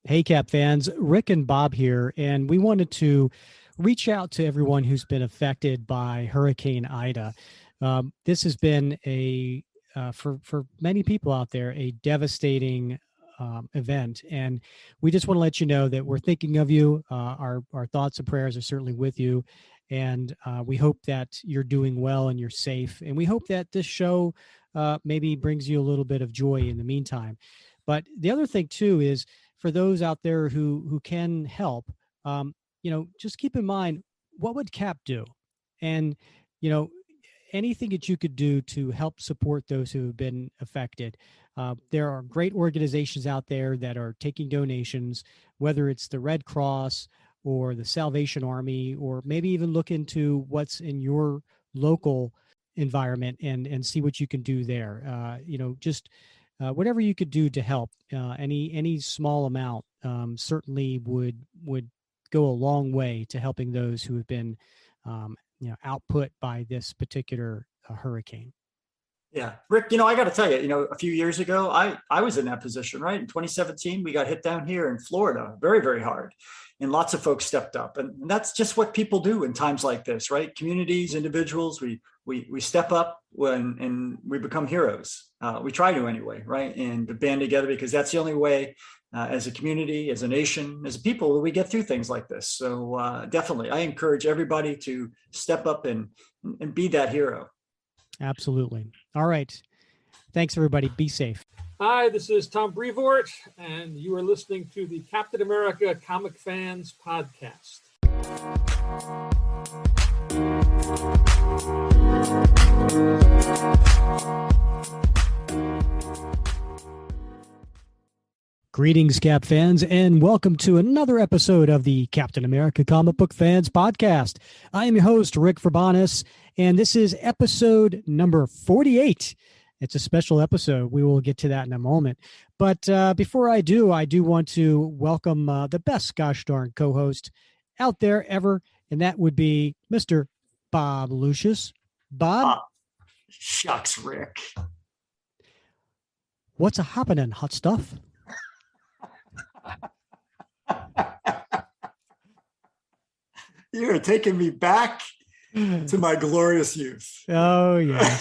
Hey, Cap fans, Rick and Bob here, and we wanted to reach out to everyone who's been affected by Hurricane Ida. This has been for many people out there, a devastating event, and we just want to let you know that we're thinking of you. Our thoughts and prayers are certainly with you, and we hope that you're doing well and you're safe. And we hope that this show maybe brings you a little bit of joy in the meantime. But the other thing too is for those out there who can help, just keep in mind, what would CAP do? And, you know, anything that you could do to help support those who have been affected. There are great organizations out there that are taking donations, whether it's the Red Cross or the Salvation Army, or maybe even look into what's in your local environment and see what you can do there. Just whatever you could do to help, any small amount certainly would go a long way to helping those who have been output by this particular hurricane. Yeah, Rick, I got to tell you, a few years ago, I was in that position, right? In 2017, we got hit down here in Florida very, very hard. And lots of folks stepped up. And that's just what people do in times like this, right? Communities, individuals, we step up and we become heroes. We try to anyway, right? And band together, because that's the only way as a community, as a nation, as a people, that we get through things like this. So definitely, I encourage everybody to step up and be that hero. Absolutely. All right. Thanks, everybody. Be safe. Hi, this is Tom Brevoort, and you are listening to the Captain America Comic Fans Podcast. Greetings, Cap fans, and welcome to another episode of the Captain America Comic Book Fans Podcast. I am your host, Rick Verbanis, and this is episode number 48. It's a special episode. We will get to that in a moment. But before I do want to welcome the best gosh darn co-host out there ever, and that would be Mr. Bob Lucius. Bob? Shucks, Rick. What's a happening, hot stuff? You're taking me back to my glorious youth. Oh, yeah.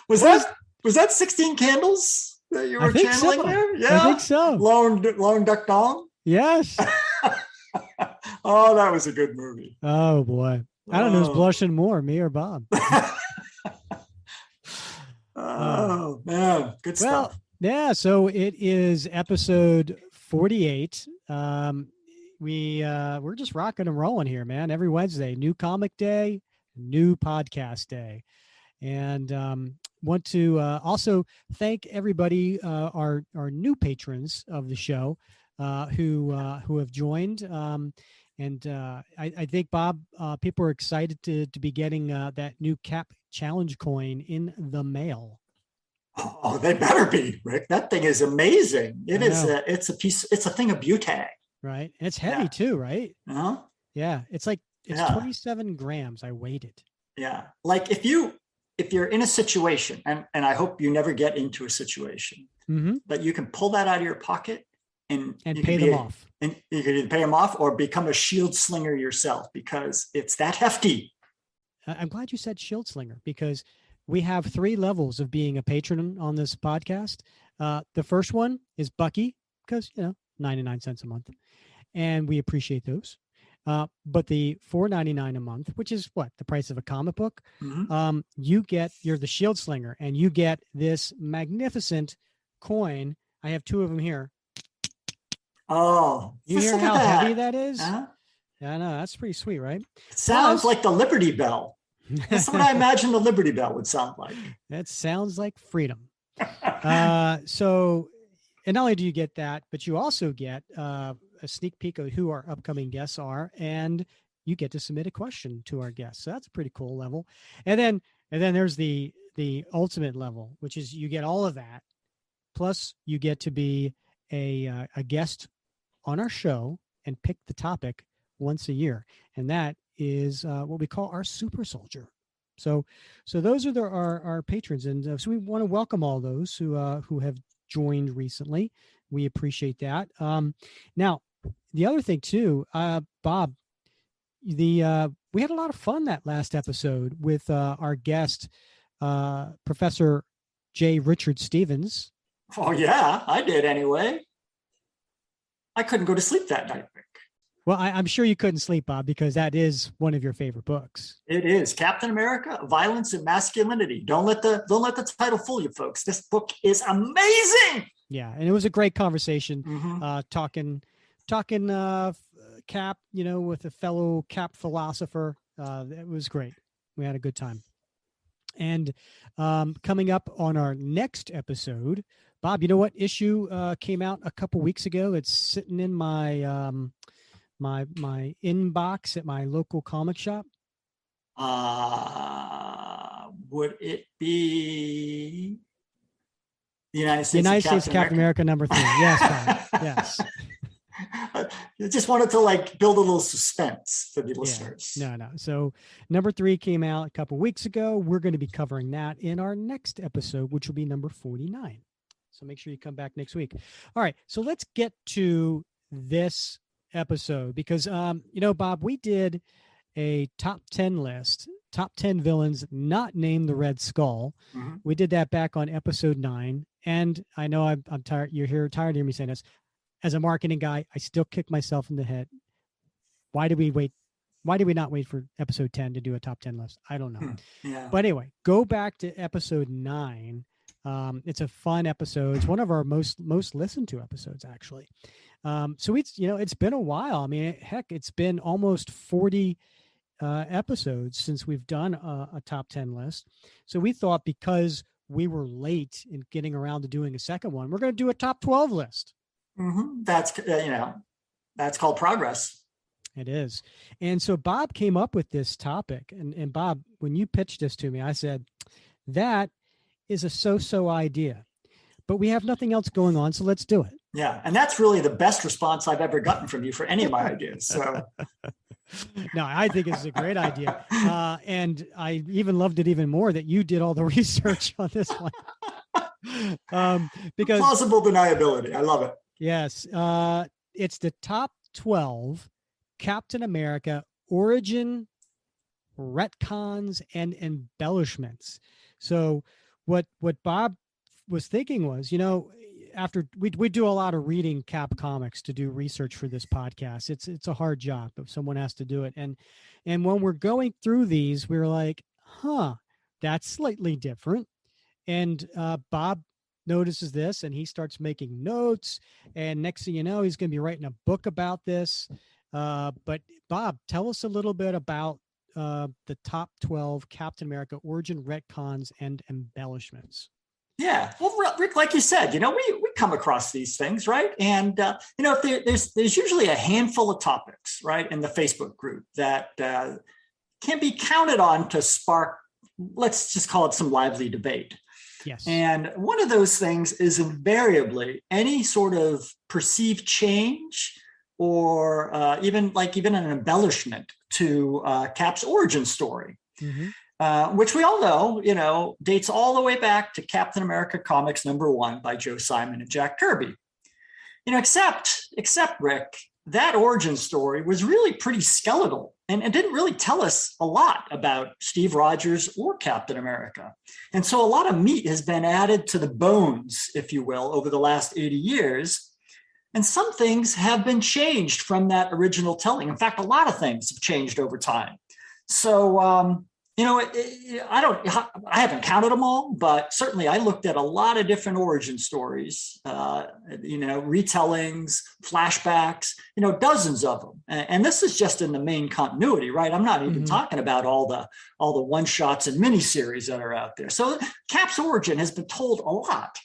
Was that 16 Candles that you were channeling there? Yeah, I think so. Long Duck Dong? Yes. Oh, that was a good movie. Oh, boy. I don't know who's blushing more, me or Bob. Oh, man. Good stuff. Well, yeah, so it is episode 48. We're just rocking and rolling here, man. Every Wednesday, new comic day, new podcast day. And want to also thank everybody, our new patrons of the show who have joined. I think, Bob, people are excited to be getting that new Cap Challenge coin in the mail. Oh, they better be, Rick. That thing is amazing. It's a thing of beauty. Right. And it's heavy too, right? Uh-huh. Yeah. It's 27 grams. I weighed it. Yeah. Like if you're in a situation, and I hope you never get into a situation, but you can pull that out of your pocket and pay them off. And you can either pay them off or become a shield slinger yourself, because it's that hefty. I'm glad you said shield slinger, because we have 3 levels of being a patron on this podcast. The first one is Bucky, because, 99 cents a month. And we appreciate those. But the $4.99 a month, which is what, the price of a comic book, you're the shield slinger, and you get this magnificent coin. I have 2 of them here. Oh, you hear how heavy that is? Yeah, I know. That's pretty sweet, right? It sounds like the Liberty Bell. That's what I imagine the Liberty Bell would sound like. That sounds like freedom. And not only do you get that, but you also get a sneak peek of who our upcoming guests are, and you get to submit a question to our guests. So that's a pretty cool level. And then there's the ultimate level, which is you get all of that, plus you get to be a guest on our show and pick the topic once a year, and that is what we call our Super Soldier. So those are our patrons, and so we want to welcome all those who have joined recently. We appreciate that. Now, the other thing too, Bob, we had a lot of fun that last episode with our guest, Professor J. Richard Stevens. Oh yeah, I did anyway. I couldn't go to sleep that night, Rick. Well, I'm sure you couldn't sleep, Bob, because that is one of your favorite books. It is Captain America: Violence and Masculinity. Don't let the title fool you, folks. This book is amazing. Yeah, and it was a great conversation, talking Cap, with a fellow Cap philosopher. It was great. We had a good time. And coming up on our next episode, Bob, you know what issue came out a couple weeks ago? It's sitting in my my inbox at my local comic shop. Would it be the United States? United States Captain America number 3. Yes, Bob. Yes. I just wanted to build a little suspense for the listeners. No. So number 3 came out a couple weeks ago. We're going to be covering that in our next episode, which will be number 49. So make sure you come back next week. All right. So let's get to this episode because, Bob, we did a top 10 list, top 10 villains not named the Red Skull. Mm-hmm. We did that back on episode 9. And I know I'm tired. You're tired of hearing me saying this. As a marketing guy, I still kick myself in the head. Why did we wait? Why did we not wait for episode 10 to do a top 10 list? I don't know. Yeah. But anyway, go back to episode 9. It's a fun episode. It's one of our most listened to episodes, actually. So it's been a while. I mean, heck, it's been almost 40 episodes since we've done a top 10 list. So we thought because we were late in getting around to doing a second one, we're going to do a top 12 list. Mm-hmm. That's called progress. It is. And so Bob came up with this topic. And Bob, when you pitched this to me, I said, that is a so-so idea, but we have nothing else going on. So let's do it. Yeah. And that's really the best response I've ever gotten from you for any of my ideas. So no, I think it's a great idea. And I even loved it even more that you did all the research on this one. Because plausible deniability. I love it. Yes. It's the top 12 Captain America origin, retcons, and embellishments. So what Bob was thinking was, after we do a lot of reading Cap comics to do research for this podcast, it's a hard job, but someone has to do it. And when we're going through these, we were like, that's slightly different. And Bob notices this and he starts making notes. And next thing you know, he's going to be writing a book about this. But Bob, tell us a little bit about the top 12 Captain America origin, retcons, and embellishments. Yeah. Well, Rick, like you said, we come across these things, right? And, there's usually a handful of topics, right, in the Facebook group that can be counted on to spark, let's just call it some lively debate. Yes. And one of those things is invariably any sort of perceived change or even an embellishment to Cap's origin story. Mm-hmm. Which we all know, dates all the way back to Captain America Comics #1 by Joe Simon and Jack Kirby. Except Rick, that origin story was really pretty skeletal and didn't really tell us a lot about Steve Rogers or Captain America. And so a lot of meat has been added to the bones, if you will, over the last 80 years. And some things have been changed from that original telling. In fact, a lot of things have changed over time. So, I haven't counted them all, but certainly I looked at a lot of different origin stories, retellings, flashbacks, dozens of them. And this is just in the main continuity, right? I'm not even talking about all the one-shots and miniseries that are out there. So Cap's origin has been told a lot.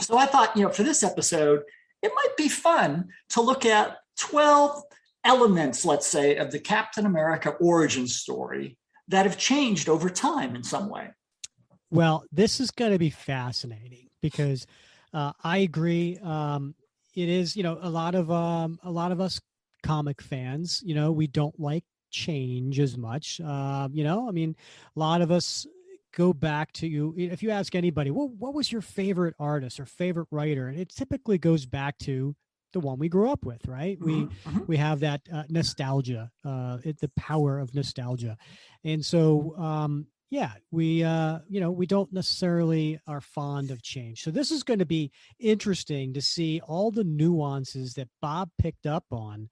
So I thought, for this episode, it might be fun to look at 12 elements, let's say, of the Captain America origin story that have changed over time in some way. Well, this is going to be fascinating because I agree. It is, a lot of us comic fans, we don't like change as much. A lot of us go back to you. If you ask anybody, well, what was your favorite artist or favorite writer? And it typically goes back to the one we grew up with, right? We have that nostalgia, the power of nostalgia. And so, yeah, we don't necessarily are fond of change. So this is going to be interesting to see all the nuances that Bob picked up on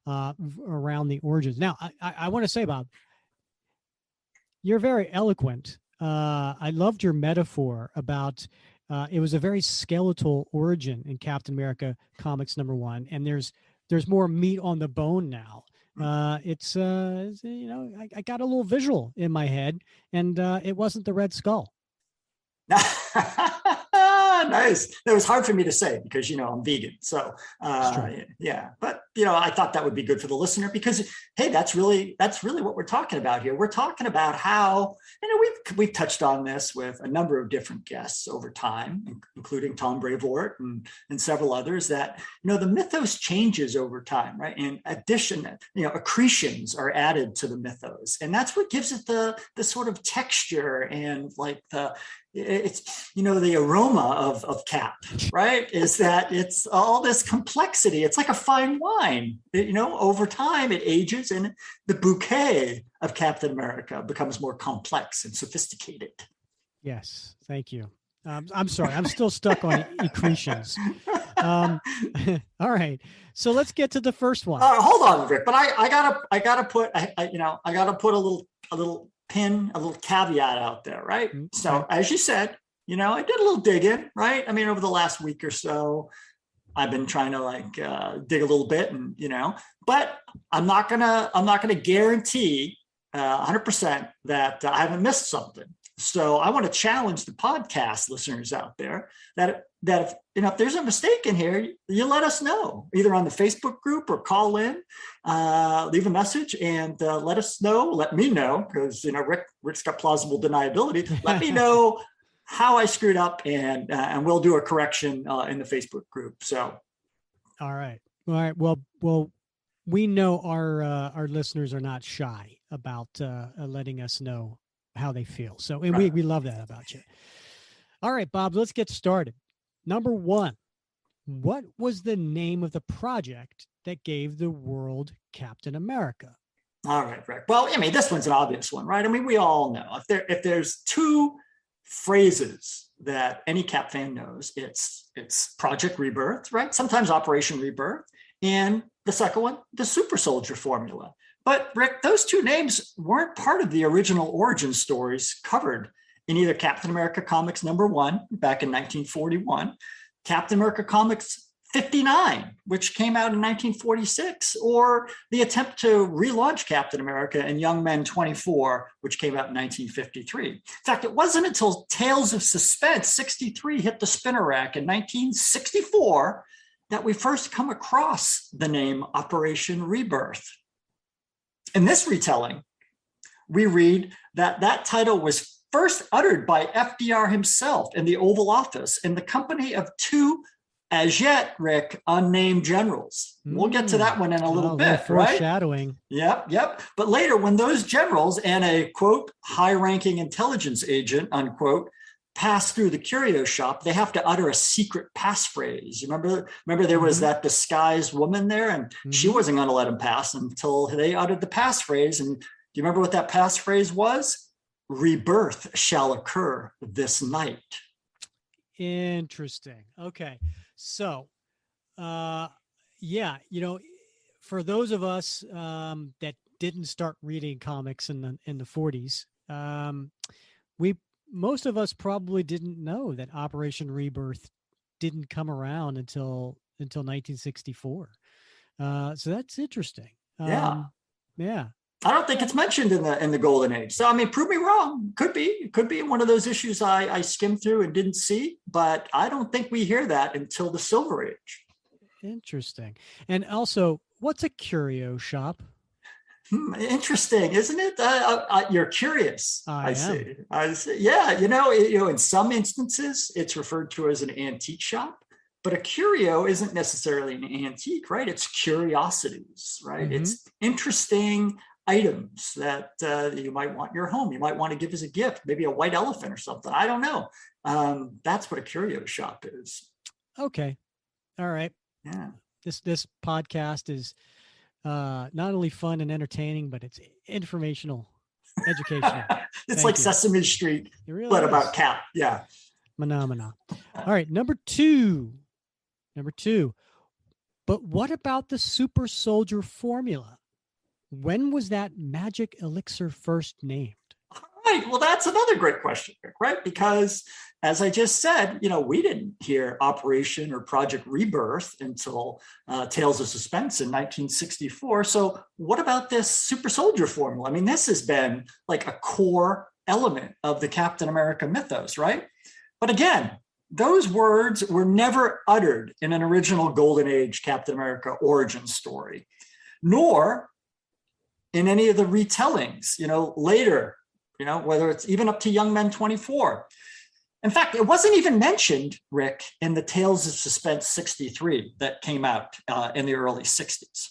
around the origins. Now, I want to say, Bob, you're very eloquent. I loved your metaphor about it was a very skeletal origin in Captain America Comics #1, and there's more meat on the bone now. It's I got a little visual in my head, and it wasn't the Red Skull. Nice. It was hard for me to say because I'm vegan. So yeah, but I thought that would be good for the listener because hey, that's really what we're talking about here. We're talking about how we've touched on this with a number of different guests over time, including Tom Brevoort and several others. That the mythos changes over time, right? In addition, accretions are added to the mythos, and that's what gives it the sort of texture and like it's the aroma of Cap, right? Is that it's all this complexity. It's like a fine wine. Over time it ages, and the bouquet of Captain America becomes more complex and sophisticated. Yes, thank you. I'm sorry, I'm still stuck on accretions. All right, so let's get to the first one. Hold on, Rick, but I gotta put a little pin, a little caveat out there, right? Okay. So as you said, I did a little digging, right? I mean, over the last week or so, I've been trying to dig a little bit, and but I'm not gonna guarantee 100% that I haven't missed something. So I want to challenge the podcast listeners out there that if there's a mistake in here, you let us know either on the Facebook group or call in, leave a message and let me know because Rick's got plausible deniability. Let me know how I screwed up and we'll do a correction in the Facebook group. So, all right. Well, we know our listeners are not shy about letting us know how they feel. So, and we love that about you. All right, Bob, let's get started. Number 1, what was the name of the project that gave the world Captain America? All right, Rick. Well, I mean, this one's an obvious one, right? I mean, we all know if there's two phrases that any Cap fan knows, it's Project Rebirth, right? Sometimes Operation Rebirth, and the second one, the Super Soldier formula. But Rick, those two names weren't part of the original origin stories covered in either Captain America Comics #1 back in 1941, Captain America Comics 59, which came out in 1946, or the attempt to relaunch Captain America and Young Men 24, which came out in 1953. In fact, it wasn't until Tales of Suspense 63 hit the spinner rack in 1964 that we first come across the name Operation Rebirth. In this retelling, we read that title was first uttered by FDR himself in the Oval Office in the company of two, as yet, Rick, unnamed generals. We'll get to that one in a little bit, right? Foreshadowing. Yep. But later, when those generals and a, quote, high-ranking intelligence agent, unquote, pass through the Curio Shop, they have to utter a secret passphrase. You remember there was that disguised woman there, and she wasn't going to let him pass until they uttered the passphrase. And do you remember what that passphrase was? Rebirth shall occur this night. Interesting. Okay. So, yeah, for those of us that didn't start reading comics in the 40s, most of us probably didn't know that Operation Rebirth didn't come around until 1964. So that's interesting. Yeah. Yeah. I don't think it's mentioned in the Golden Age. So, I mean, prove me wrong. It could be one of those issues I skimmed through and didn't see, but I don't think we hear that until the Silver Age. Interesting. And also, what's a curio shop? Interesting, isn't it? You're curious. I see. Yeah, in some instances, it's referred to as an antique shop. But a curio isn't necessarily an antique, right? It's curiosities, right? It's interesting items that you might want in your home. You might want to give as a gift, maybe a white elephant or something. I don't know. That's what a curio shop is. Okay. All right. Yeah. This podcast is not only fun and entertaining, but it's informational, educational. It's Thank like you. Sesame Street, It really but is. about cat. Yeah. Phenomena. All right. Number two. But what about the Super Soldier formula? When was that magic elixir first named? All right. Well, that's another great question, right? Because as I just said, we didn't hear Operation or Project Rebirth until Tales of Suspense in 1964. So what about this Super Soldier formula? I mean, this has been like a core element of the Captain America mythos, right? But again, those words were never uttered in an original Golden Age Captain America origin story, nor in any of the retellings, later, whether it's even up to Young Men 24. In fact, it wasn't even mentioned, Rick, in the Tales of Suspense 63 that came out in the early 60s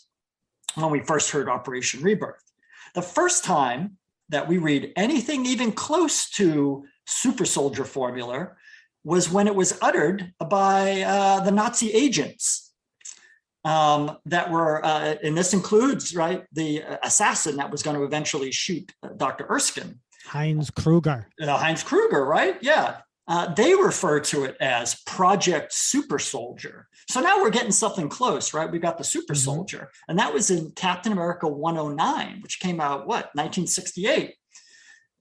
when we first heard Operation Rebirth. The first time that we read anything even close to Super Soldier formula was when it was uttered by the Nazi agents that were, and this includes, right, the assassin that was going to eventually shoot Dr. Erskine. Heinz Kruger. Heinz Kruger, right? Yeah. They refer to it as Project Super Soldier. So now we're getting something close, right? We got the Super Soldier. And that was in Captain America 109, which came out, 1968.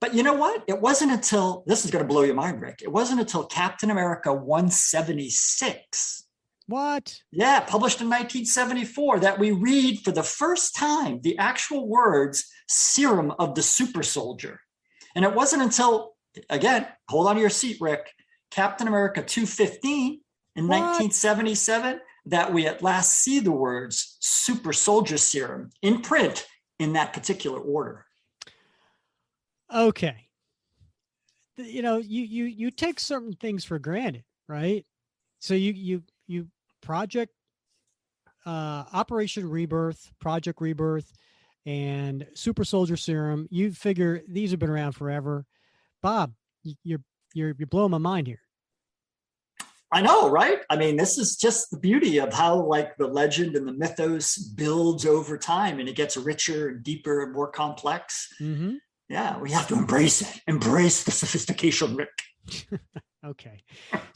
But you know what? It wasn't until, this is going to blow your mind, Rick. It wasn't until Captain America 176. What? Yeah, published in 1974, that we read for the first time the actual words Serum of the Super Soldier. And it wasn't until, again, hold on to your seat, Rick, Captain America 215 in 1977 that we at last see the words Super Soldier Serum in print in that particular order. Okay. You take certain things for granted, right? So you Project Operation Rebirth, Project Rebirth, and Super Soldier Serum. You figure these have been around forever. Bob, you're blowing my mind here. I know, right? I mean, this is just the beauty of how like the legend and the mythos builds over time, and it gets richer and deeper and more complex. Mm-hmm. Yeah, we have to embrace it. Embrace the sophistication, Rick. Okay.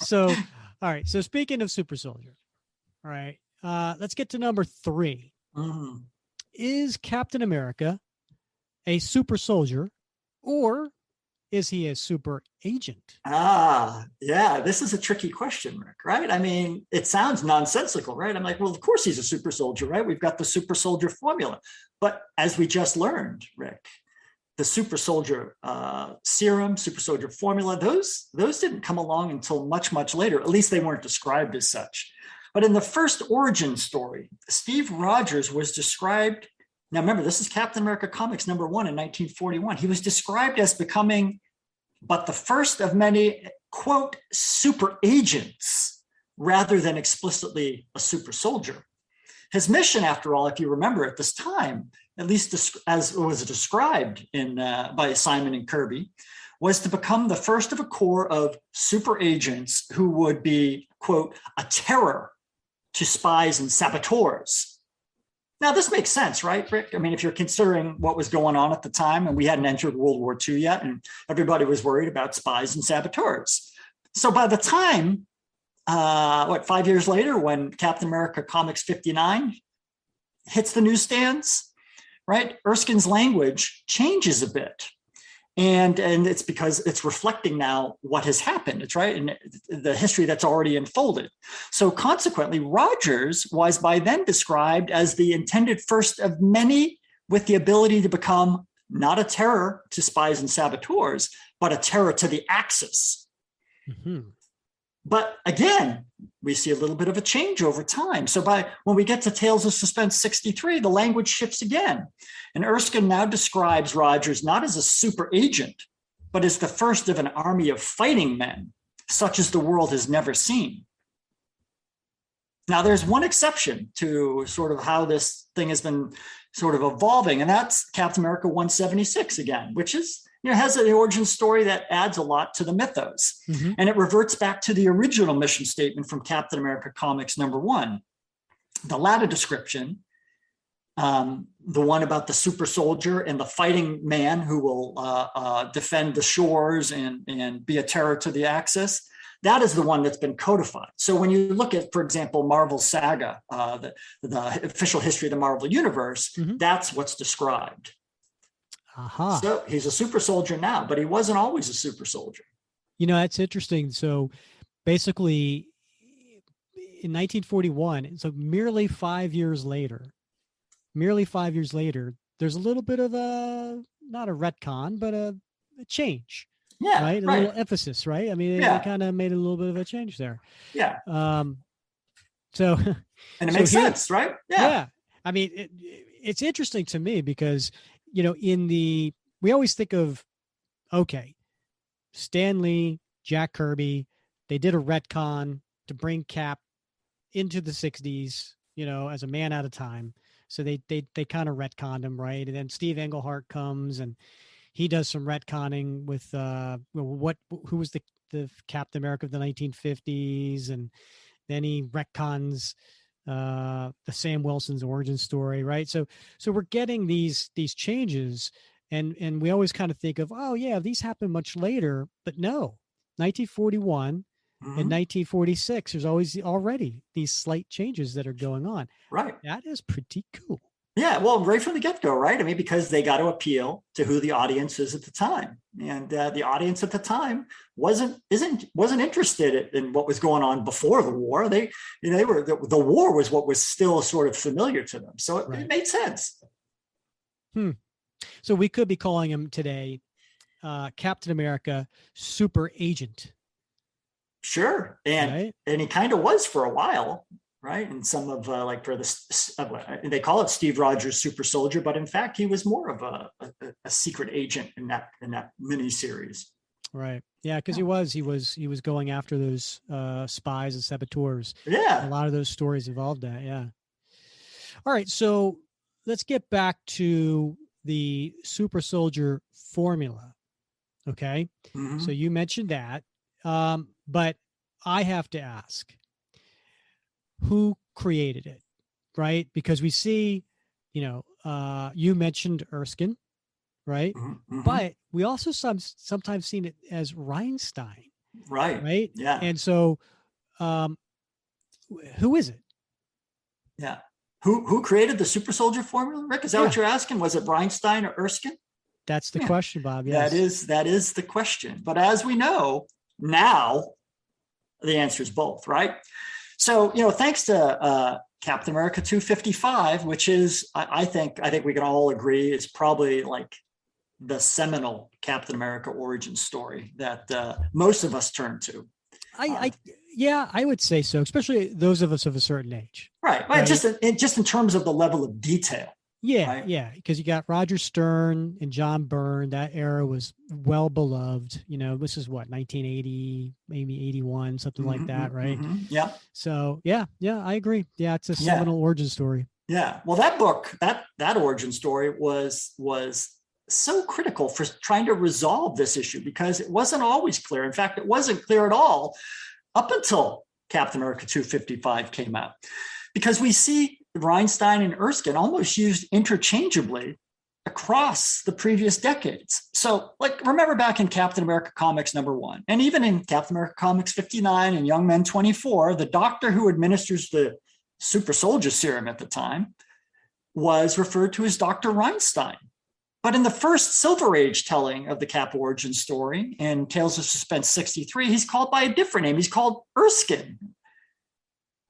So, all right. So speaking of Super Soldier, all right, let's get to number 3. Mm. Is Captain America a super soldier, or is he a super agent? Yeah, this is a tricky question, Rick, right? I mean, it sounds nonsensical, right? I'm like, well, of course he's a super soldier, right? We've got the Super Soldier formula. But as we just learned, Rick, the Super Soldier Serum, Super Soldier formula, those didn't come along until much, much later. At least they weren't described as such. But in the first origin story, Steve Rogers was described. Now, remember, this is Captain America Comics #1 in 1941. He was described as becoming but the first of many, quote, super agents, rather than explicitly a super soldier. His mission, after all, if you remember at this time, at least as it was described by Simon and Kirby, was to become the first of a corps of super agents who would be, quote, a terror to spies and saboteurs. Now, this makes sense, right, Rick? I mean, if you're considering what was going on at the time, and we hadn't entered World War II yet, and everybody was worried about spies and saboteurs. So by the time, 5 years later, when Captain America Comics 59 hits the newsstands, right, Erskine's language changes a bit. And it's because it's reflecting now what has happened. It's right, and the history that's already unfolded. So consequently, Rogers was by then described as the intended first of many with the ability to become not a terror to spies and saboteurs, but a terror to the Axis. Mm-hmm. But again, we see a little bit of a change over time. So when we get to Tales of Suspense 63, the language shifts again. And Erskine now describes Rogers not as a super agent, but as the first of an army of fighting men, such as the world has never seen. Now, there's one exception to sort of how this thing has been sort of evolving, and that's Captain America 176 again, which is, has an origin story that adds a lot to the mythos. Mm-hmm. And it reverts back to the original mission statement from Captain America Comics #1. The latter description, the one about the super soldier and the fighting man who will defend the shores and be a terror to the Axis, that is the one that's been codified. So when you look at, for example, Marvel's saga, the official history of the Marvel Universe, mm-hmm. that's what's described. Aha. So he's a super soldier now, but he wasn't always a super soldier. That's interesting. So basically in 1941, so merely 5 years later, there's a little bit of not a retcon, but a change. Yeah. Right. A little emphasis, right? I mean, they kind of made a little bit of a change there. Yeah. So. And it makes sense, right? Yeah. I mean, it's interesting to me because, we always think of, okay, Stan Lee, Jack Kirby, they did a retcon to bring Cap into the 60s, as a man at a time. So they kind of retconned him, right? And then Steve Englehart comes and he does some retconning with who was the Captain America of the 1950s, and then he retcons the Sam Wilson's origin story, right? So we're getting these changes, and we always kind of think of, oh yeah, these happened much later, but no, 1941 and 1946, there's already these slight changes that are going on. Right. That is pretty cool. Yeah, well, right from the get-go, right? I mean, because they got to appeal to who the audience is at the time, and the audience at the time wasn't interested in what was going on before the war. They were the war was what was still sort of familiar to them, so it made sense. So we could be calling him today Captain America Super Agent. Sure, and he kind of was for a while. Right. And some of for they call it Steve Rogers Super Soldier, but in fact, he was more of a secret agent in that miniseries. Right. Yeah. Because he was going after those spies and saboteurs. Yeah. A lot of those stories involved that. Yeah. All right. So let's get back to the Super Soldier formula. Okay. Mm-hmm. So you mentioned that. But I have to ask, who created it, right? Because we see, you mentioned Erskine, right? Mm-hmm. But we also sometimes seen it as Reinstein, right? Yeah. And so, who is it? Yeah. Who created the Super Soldier formula, Rick? Is that what you're asking? Was it Reinstein or Erskine? That's the question, Bob. Yes. That is the question. But as we know now, the answer is both, right? So, thanks to Captain America 255, which is, I think we can all agree, is probably like the seminal Captain America origin story that most of us turn to. I would say so, especially those of us of a certain age. Right. Just in terms of the level of detail. Yeah, right? Yeah, because you got Roger Stern and John Byrne. That era was well beloved. This is what, 1980, maybe 81, something like that, right? Mm-hmm. Yeah. So yeah, I agree. Yeah, it's a seminal origin story. Yeah. Well, that book, that origin story was so critical for trying to resolve this issue because it wasn't always clear. In fact, it wasn't clear at all up until Captain America 255 came out, because we see Reinstein and Erskine almost used interchangeably across the previous decades. So, remember back in Captain America Comics #1, and even in Captain America Comics 59 and Young Men 24, the doctor who administers the Super Soldier Serum at the time was referred to as Dr. Reinstein. But in the first Silver Age telling of the Cap origin story in Tales of Suspense 63, he's called by a different name. He's called Erskine,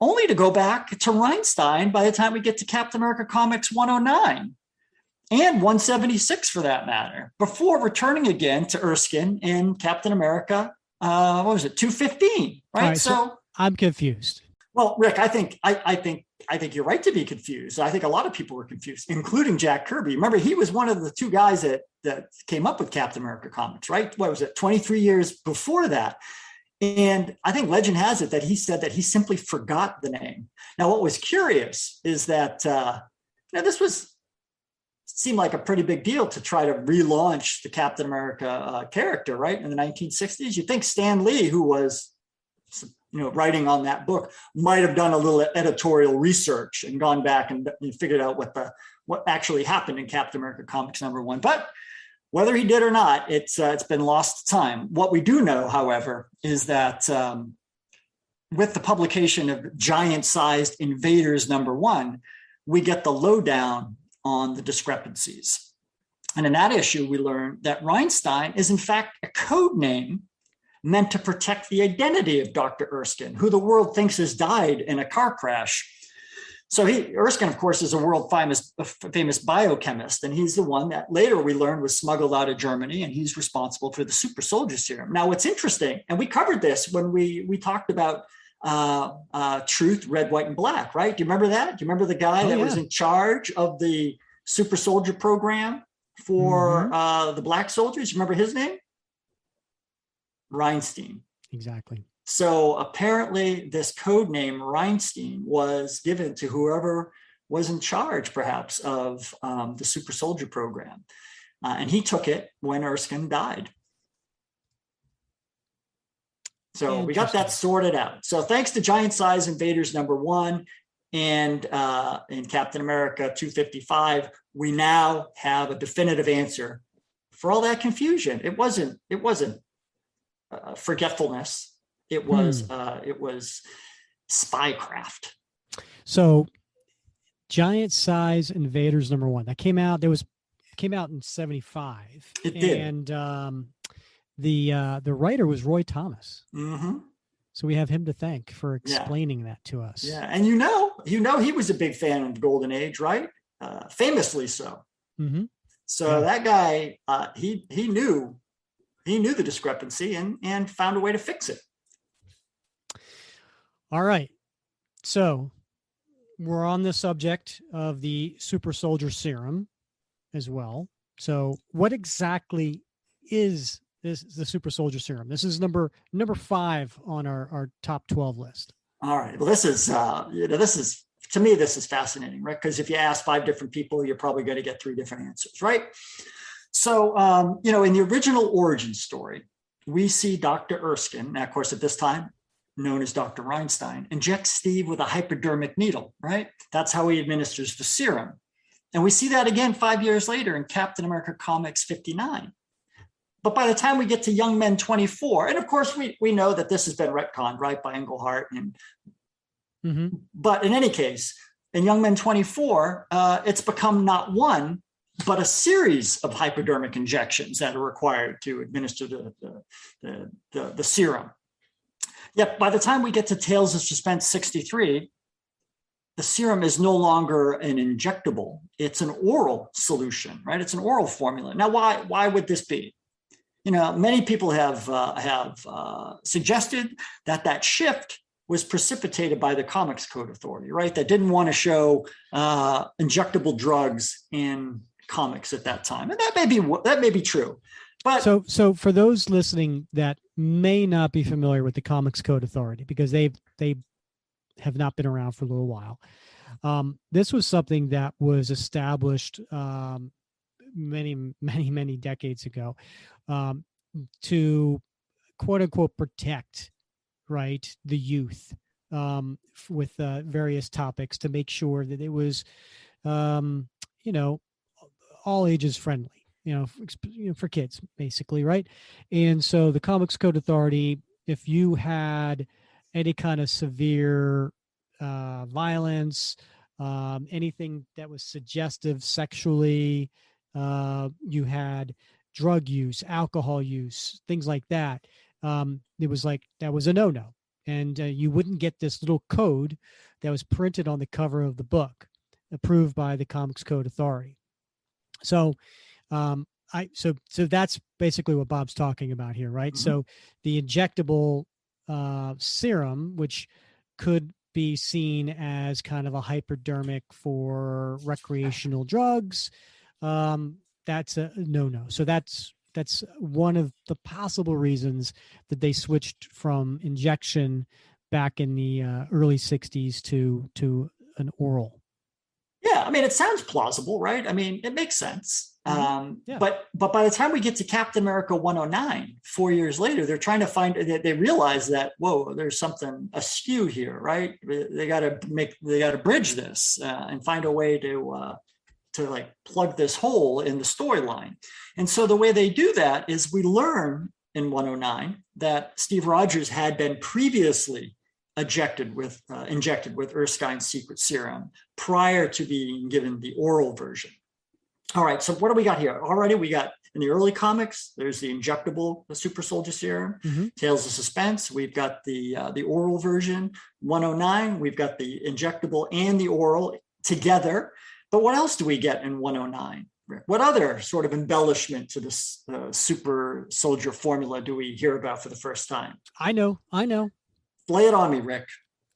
only to go back to Reinstein by the time we get to Captain America Comics 109 and 176 for that matter, before returning again to Erskine in Captain America, 215, right? So I'm confused. Well, Rick, I think you're right to be confused. I think a lot of people were confused, including Jack Kirby. Remember, he was one of the two guys that came up with Captain America Comics, right? What was it, 23 years before that? And I think legend has it that he said that he simply forgot the name. Now, what was curious is that this seemed like a pretty big deal to try to relaunch the Captain America character, right? In the 1960s. You think Stan Lee, who was writing on that book, might have done a little editorial research and gone back and figured out what actually happened in Captain America Comics #1. But whether he did or not, it's been lost to time. What we do know, however, is that with the publication of Giant-Sized Invaders #1, we get the lowdown on the discrepancies. And in that issue, we learn that Reinstein is in fact a code name meant to protect the identity of Dr. Erskine, who the world thinks has died in a car crash. So Erskine, of course, is a world famous biochemist, and he's the one that later we learned was smuggled out of Germany, and he's responsible for the Super Soldier Serum. Now, what's interesting, and we covered this when we talked about Truth, Red, White, and Black, right? Do you remember that? Do you remember the guy that was in charge of the Super Soldier program for the Black soldiers? You remember his name? Reinstein. Exactly. So apparently this code name Reinstein was given to whoever was in charge, perhaps, of the Super Soldier program. And he took it when Erskine died. So we got that sorted out. So thanks to Giant-Size Invaders #1 and in Captain America 255, we now have a definitive answer for all that confusion. It wasn't forgetfulness. It was spycraft. So Giant-Size Invaders #1 that came out in 75. It did. And the writer was Roy Thomas. Mm-hmm. So we have him to thank for explaining that to us. Yeah, and he was a big fan of Golden Age, right? Famously so. Mm-hmm. So that guy, he knew the discrepancy and found a way to fix it. All right. So we're on the subject of the Super Soldier Serum as well. So what exactly is the Super Soldier Serum? This is number 5 on our top 12 list. All right. Well, this is to me, this is fascinating, right? Because if you ask 5 different people, you're probably going to get 3 different answers, right? So, in the original origin story, we see Dr. Erskine, now, of course, at this time, known as Dr. Reinstein, injects Steve with a hypodermic needle, right? That's how he administers the serum. And we see that again 5 years later in Captain America Comics 59. But by the time we get to Young Men 24, and of course, we know that this has been retconned, right, by Englehart. But in any case, in Young Men 24, it's become not one, but a series of hypodermic injections that are required to administer the serum. Yet by the time we get to Tales of Suspense 63, the serum is no longer an injectable. It's an oral solution, right? It's an oral formula. Now, why would this be? Many people have suggested that shift was precipitated by the Comics Code Authority, right? That didn't want to show injectable drugs in comics at that time, and that may be true. But so for those listening that may not be familiar with the Comics Code Authority, because they have not been around for a little while, this was something that was established many decades ago to quote unquote protect, right, the youth with various topics, to make sure that it was all ages friendly, for kids, basically, right? And so the Comics Code Authority, if you had any kind of severe violence, anything that was suggestive sexually, you had drug use, alcohol use, things like that, it was like that was a no-no. And you wouldn't get this little code that was printed on the cover of the book, approved by the Comics Code Authority. So so that's basically what Bob's talking about here, right? Mm-hmm. So the injectable serum, which could be seen as kind of a hypodermic for recreational drugs, that's a no-no. So that's that's one of the possible reasons that they switched from injection back in the early 60s to an oral. Yeah, I mean, it sounds plausible, right? I mean, it makes sense. Yeah. But by the time we get to Captain America 109, 4 years later, they're trying to find, they realize that, whoa, there's something askew here, right? They got to bridge this and find a way to like plug this hole in the storyline. And so the way they do that is we learn in 109 that Steve Rogers had been previously injected with Erskine's secret serum prior to being given the oral version. All right, so what do we got here? Already we got in the early comics, there's the injectable, the Super Soldier Serum, Tales of Suspense. We've got the oral version. 109, we've got the injectable and the oral together. But what else do we get in 109? Rick? What other sort of embellishment to this Super Soldier formula do we hear about for the first time? I know. Lay it on me, Rick.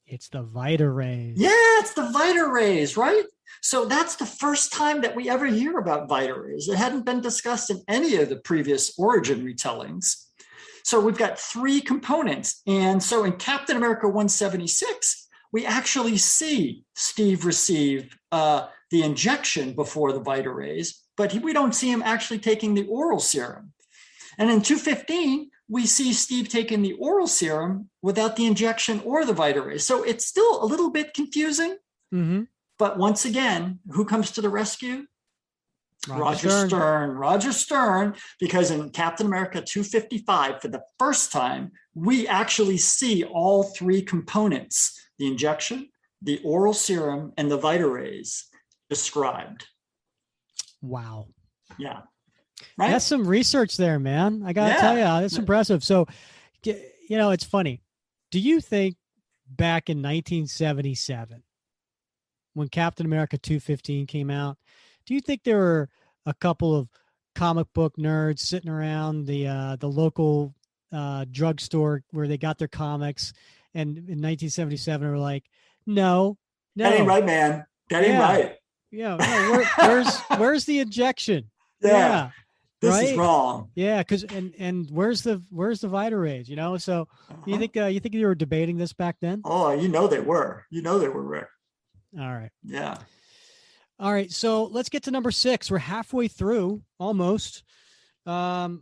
It's the Vita Rays. Yeah, it's the Vita Rays, right? So that's the first time that we ever hear about Vita Rays. It hadn't been discussed in any of the previous origin retellings. So we've got three components. And so in Captain America 176, we actually see Steve receive the injection before the Vita Rays, but we don't see him actually taking the oral serum. And in 215, we see Steve taking the oral serum without the injection or the Vita Rays. So it's still a little bit confusing. But once again, who comes to the rescue? Roger Stern, because in Captain America 255, for the first time, we actually see all three components, the injection, the oral serum, and the Vita Rays described. Wow. Yeah. Right? That's some research there, man. I got to tell you, that's impressive. So, it's funny. Do you think back in 1977, when Captain America 215 came out, do you think there were a couple of comic book nerds sitting around the local drugstore where they got their comics, and in 1977 were like, no, that ain't right, man. That ain't right. Yeah, no, where's the injection? Yeah. This right? is wrong. Yeah, because and where's the Vita Rays? So you think you were debating this back then? Oh, they were. Rick. All right. Yeah. All right. So let's get to number 6. We're halfway through, almost. So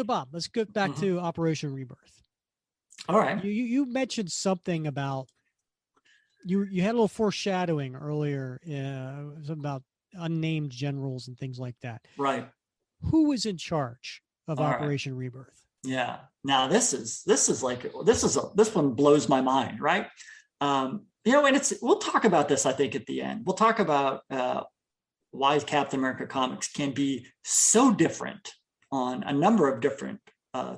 Bob, let's get back to Operation Rebirth. All right. You mentioned something about you had a little foreshadowing earlier, about unnamed generals and things like that. Right. Who was in charge of Operation Rebirth? Yeah. Now this one blows my mind, right? And we'll talk about this, I think, at the end. We'll talk about why Captain America comics can be so different on a number of different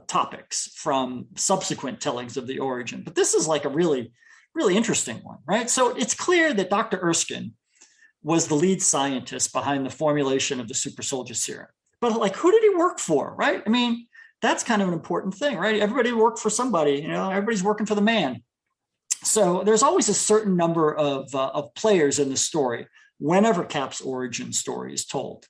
topics from subsequent tellings of the origin. But this is like a really, really interesting one, right? So it's clear that Dr. Erskine was the lead scientist behind the formulation of the Super Soldier Serum. But like, who did he work for, right? I mean, that's kind of an important thing, right? Everybody worked for somebody, everybody's working for the man. So there's always a certain number of players in the story whenever Cap's origin story is told.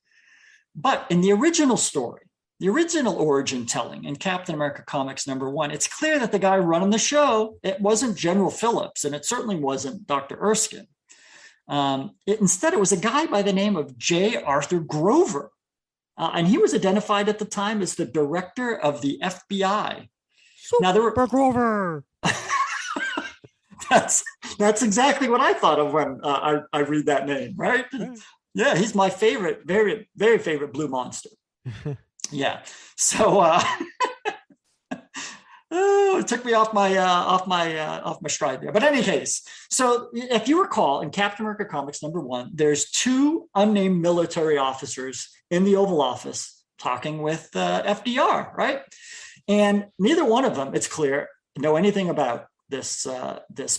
But in the original story, the original origin telling in Captain America Comics #1, it's clear that the guy running the show, it wasn't General Phillips, and it certainly wasn't Dr. Erskine. Instead, it was a guy by the name of J. Arthur Grover. And he was identified at the time as the director of the FBI. Super Grover. That's exactly what I thought of when I read that name, right? Yeah, he's my favorite, very, very favorite blue monster. Yeah. So it took me off my stride there. But in any case, so if you recall, in Captain America Comics #1, there's 2 unnamed military officers in the Oval Office talking with FDR, right? And neither one of them, it's clear, know anything about this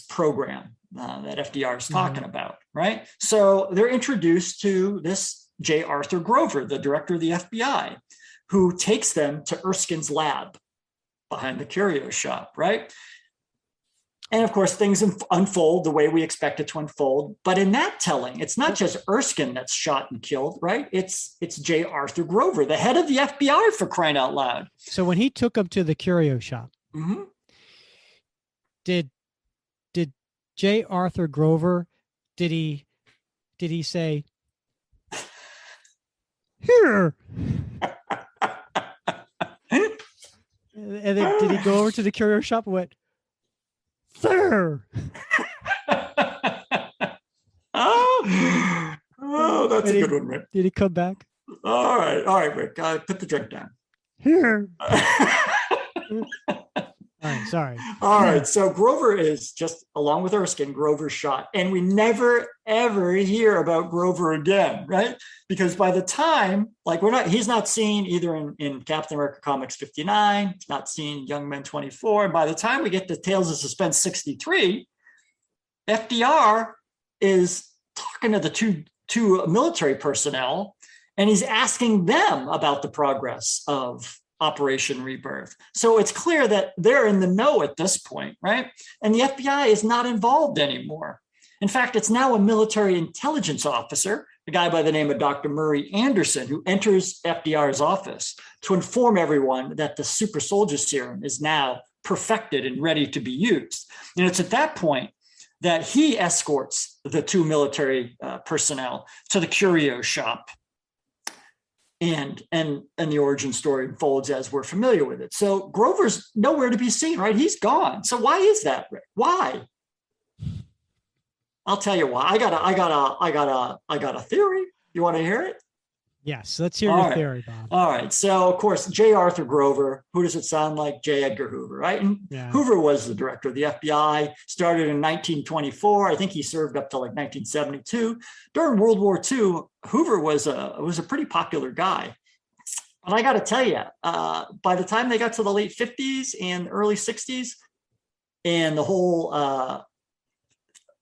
program that FDR is talking about, right? So they're introduced to this J. Arthur Grover, the director of the FBI, who takes them to Erskine's lab behind the Curio Shop, right? And of course, things unfold the way we expect it to unfold. But in that telling, it's not just Erskine that's shot and killed, right? It's J. Arthur Grover, the head of the FBI, for crying out loud. So when he took him to the Curio Shop, did J. Arthur Grover, did he say, here? And then did he go over to the Curio Shop and went, there? Oh, that's a good one, Rick. Did he come back? All right, Rick. Put the drink down. Here. All right, sorry. All right, so Grover is just, along with Erskine, Grover's shot. And we never, ever hear about Grover again, right? Because by the time, like he's not seen either in Captain America Comics 59, he's not seen Young Men 24. And by the time we get to Tales of Suspense 63, FDR is talking to the two military personnel, and he's asking them about the progress of Operation Rebirth. So it's clear that they're in the know at this point, right? And the FBI is not involved anymore. In fact, it's now a military intelligence officer, a guy by the name of Dr. Murray Anderson, who enters FDR's office to inform everyone that the Super Soldier Serum is now perfected and ready to be used. And it's at that point that he escorts the two military personnel to the Curio Shop. And the origin story unfolds as we're familiar with it. So Grover's nowhere to be seen, right? He's gone. So why is that, Rick? Why? I'll tell you why. I got a theory. You want to hear it? Yes, let's hear your theory, Bob. All right. So, of course, J. Arthur Grover, who does it sound like? J. Edgar Hoover, right? And Hoover was the director of the FBI, started in 1924. I think he served up to like 1972. During World War II, Hoover was a pretty popular guy. But I got to tell you, by the time they got to the late 50s and early 60s, and the whole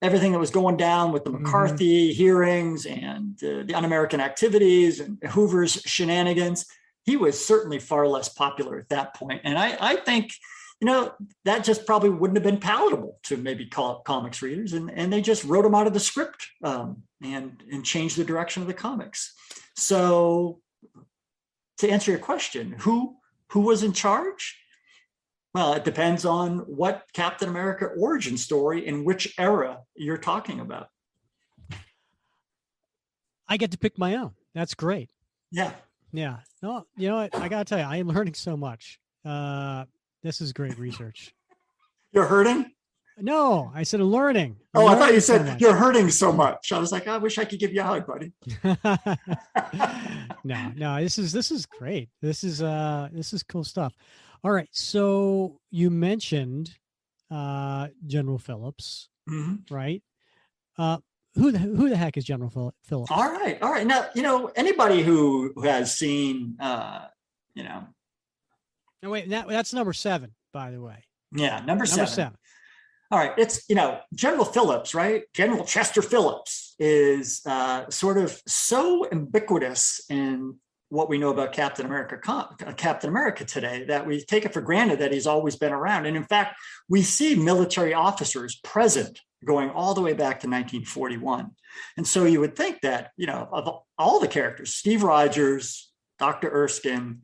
everything that was going down with the McCarthy hearings and the un-American activities and Hoover's shenanigans, he was certainly far less popular at that point. And I think, that just probably wouldn't have been palatable to maybe comics readers. And they just wrote him out of the script and changed the direction of the comics. So to answer your question, who was in charge? Well, it depends on what Captain America origin story in which era you're talking about. I get to pick my own. That's great. Yeah. Yeah. No, you know what? I got to tell you, I am learning so much. This is great research. You're hurting? No, I said learning. I thought you said you're hurting so much. I was like, I wish I could give you a hug, buddy. No, this is great. This is cool stuff. All right. So you mentioned General Phillips, right? Who the heck is General Phillips? All right. Now, anybody who has seen, No, wait, that's number 7, by the way. Yeah, number seven. All right. It's, General Phillips, right? General Chester Phillips is sort of so ubiquitous in what we know about Captain America today that we take it for granted that he's always been around. And in fact, we see military officers present going all the way back to 1941. And so you would think that, of all the characters, Steve Rogers, Dr. Erskine,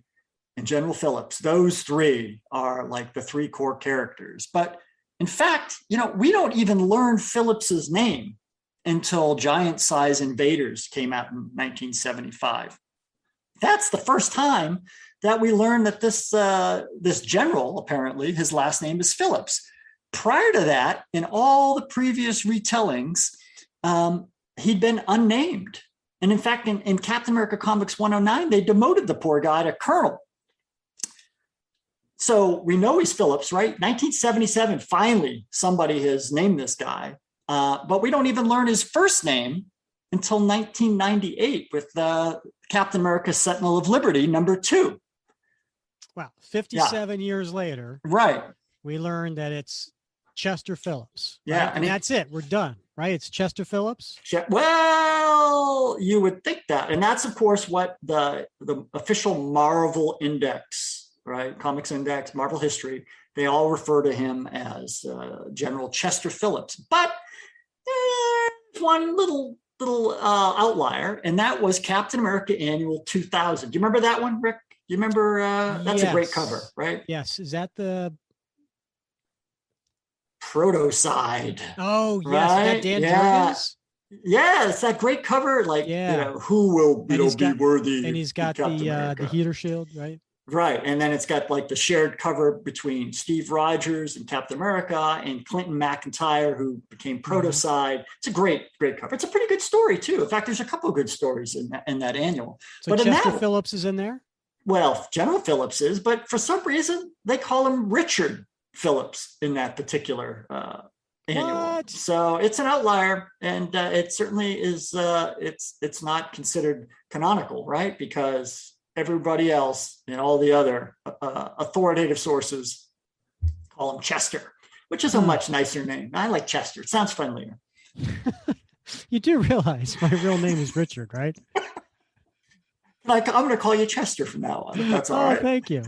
and General Phillips, those three are like the 3 core characters. But in fact, we don't even learn Phillips's name until Giant Size Invaders came out in 1975. That's the first time that we learn that this general, apparently, his last name is Phillips. Prior to that, in all the previous retellings, he'd been unnamed. And in fact, in Captain America Comics 109, they demoted the poor guy to colonel. So we know he's Phillips, right? 1977, finally, somebody has named this guy. But we don't even learn his first name until 1998 with Captain America Sentinel of Liberty #2. Wow, 57 years later, right? We learned that it's Chester Phillips. Yeah, right? And that's it. We're done, right? It's Chester Phillips. Well, you would think that, and that's of course what the official Marvel Index, right? Comics Index, Marvel History they all refer to him as General Chester Phillips. But one little outlier, and that was Captain America Annual 2000. Do you remember that one, Rick? You remember? That's a great cover, right? Yes. Is that the Protocide? Oh, yes. Right? That Dan Jurgens? Yeah, it's that great cover. Like, who will be worthy? And he's got the heater shield, right? Right. And then it's got like the shared cover between Steve Rogers and Captain America and Clinton McIntyre, who became Protocide. It's a great cover. It's a pretty good story, too. In fact, there's a couple of good stories in that annual. So but Chester Phillips is in there? Well, General Phillips is, but for some reason, they call him Richard Phillips in that particular annual. What? So it's an outlier, and it certainly is. It's not considered canonical, right? Because everybody else and all the other authoritative sources call him Chester, which is a much nicer name. I like Chester. It sounds friendlier. You do realize my real name is Richard, right? I'm going to call you Chester from now on, if that's all right. Thank you.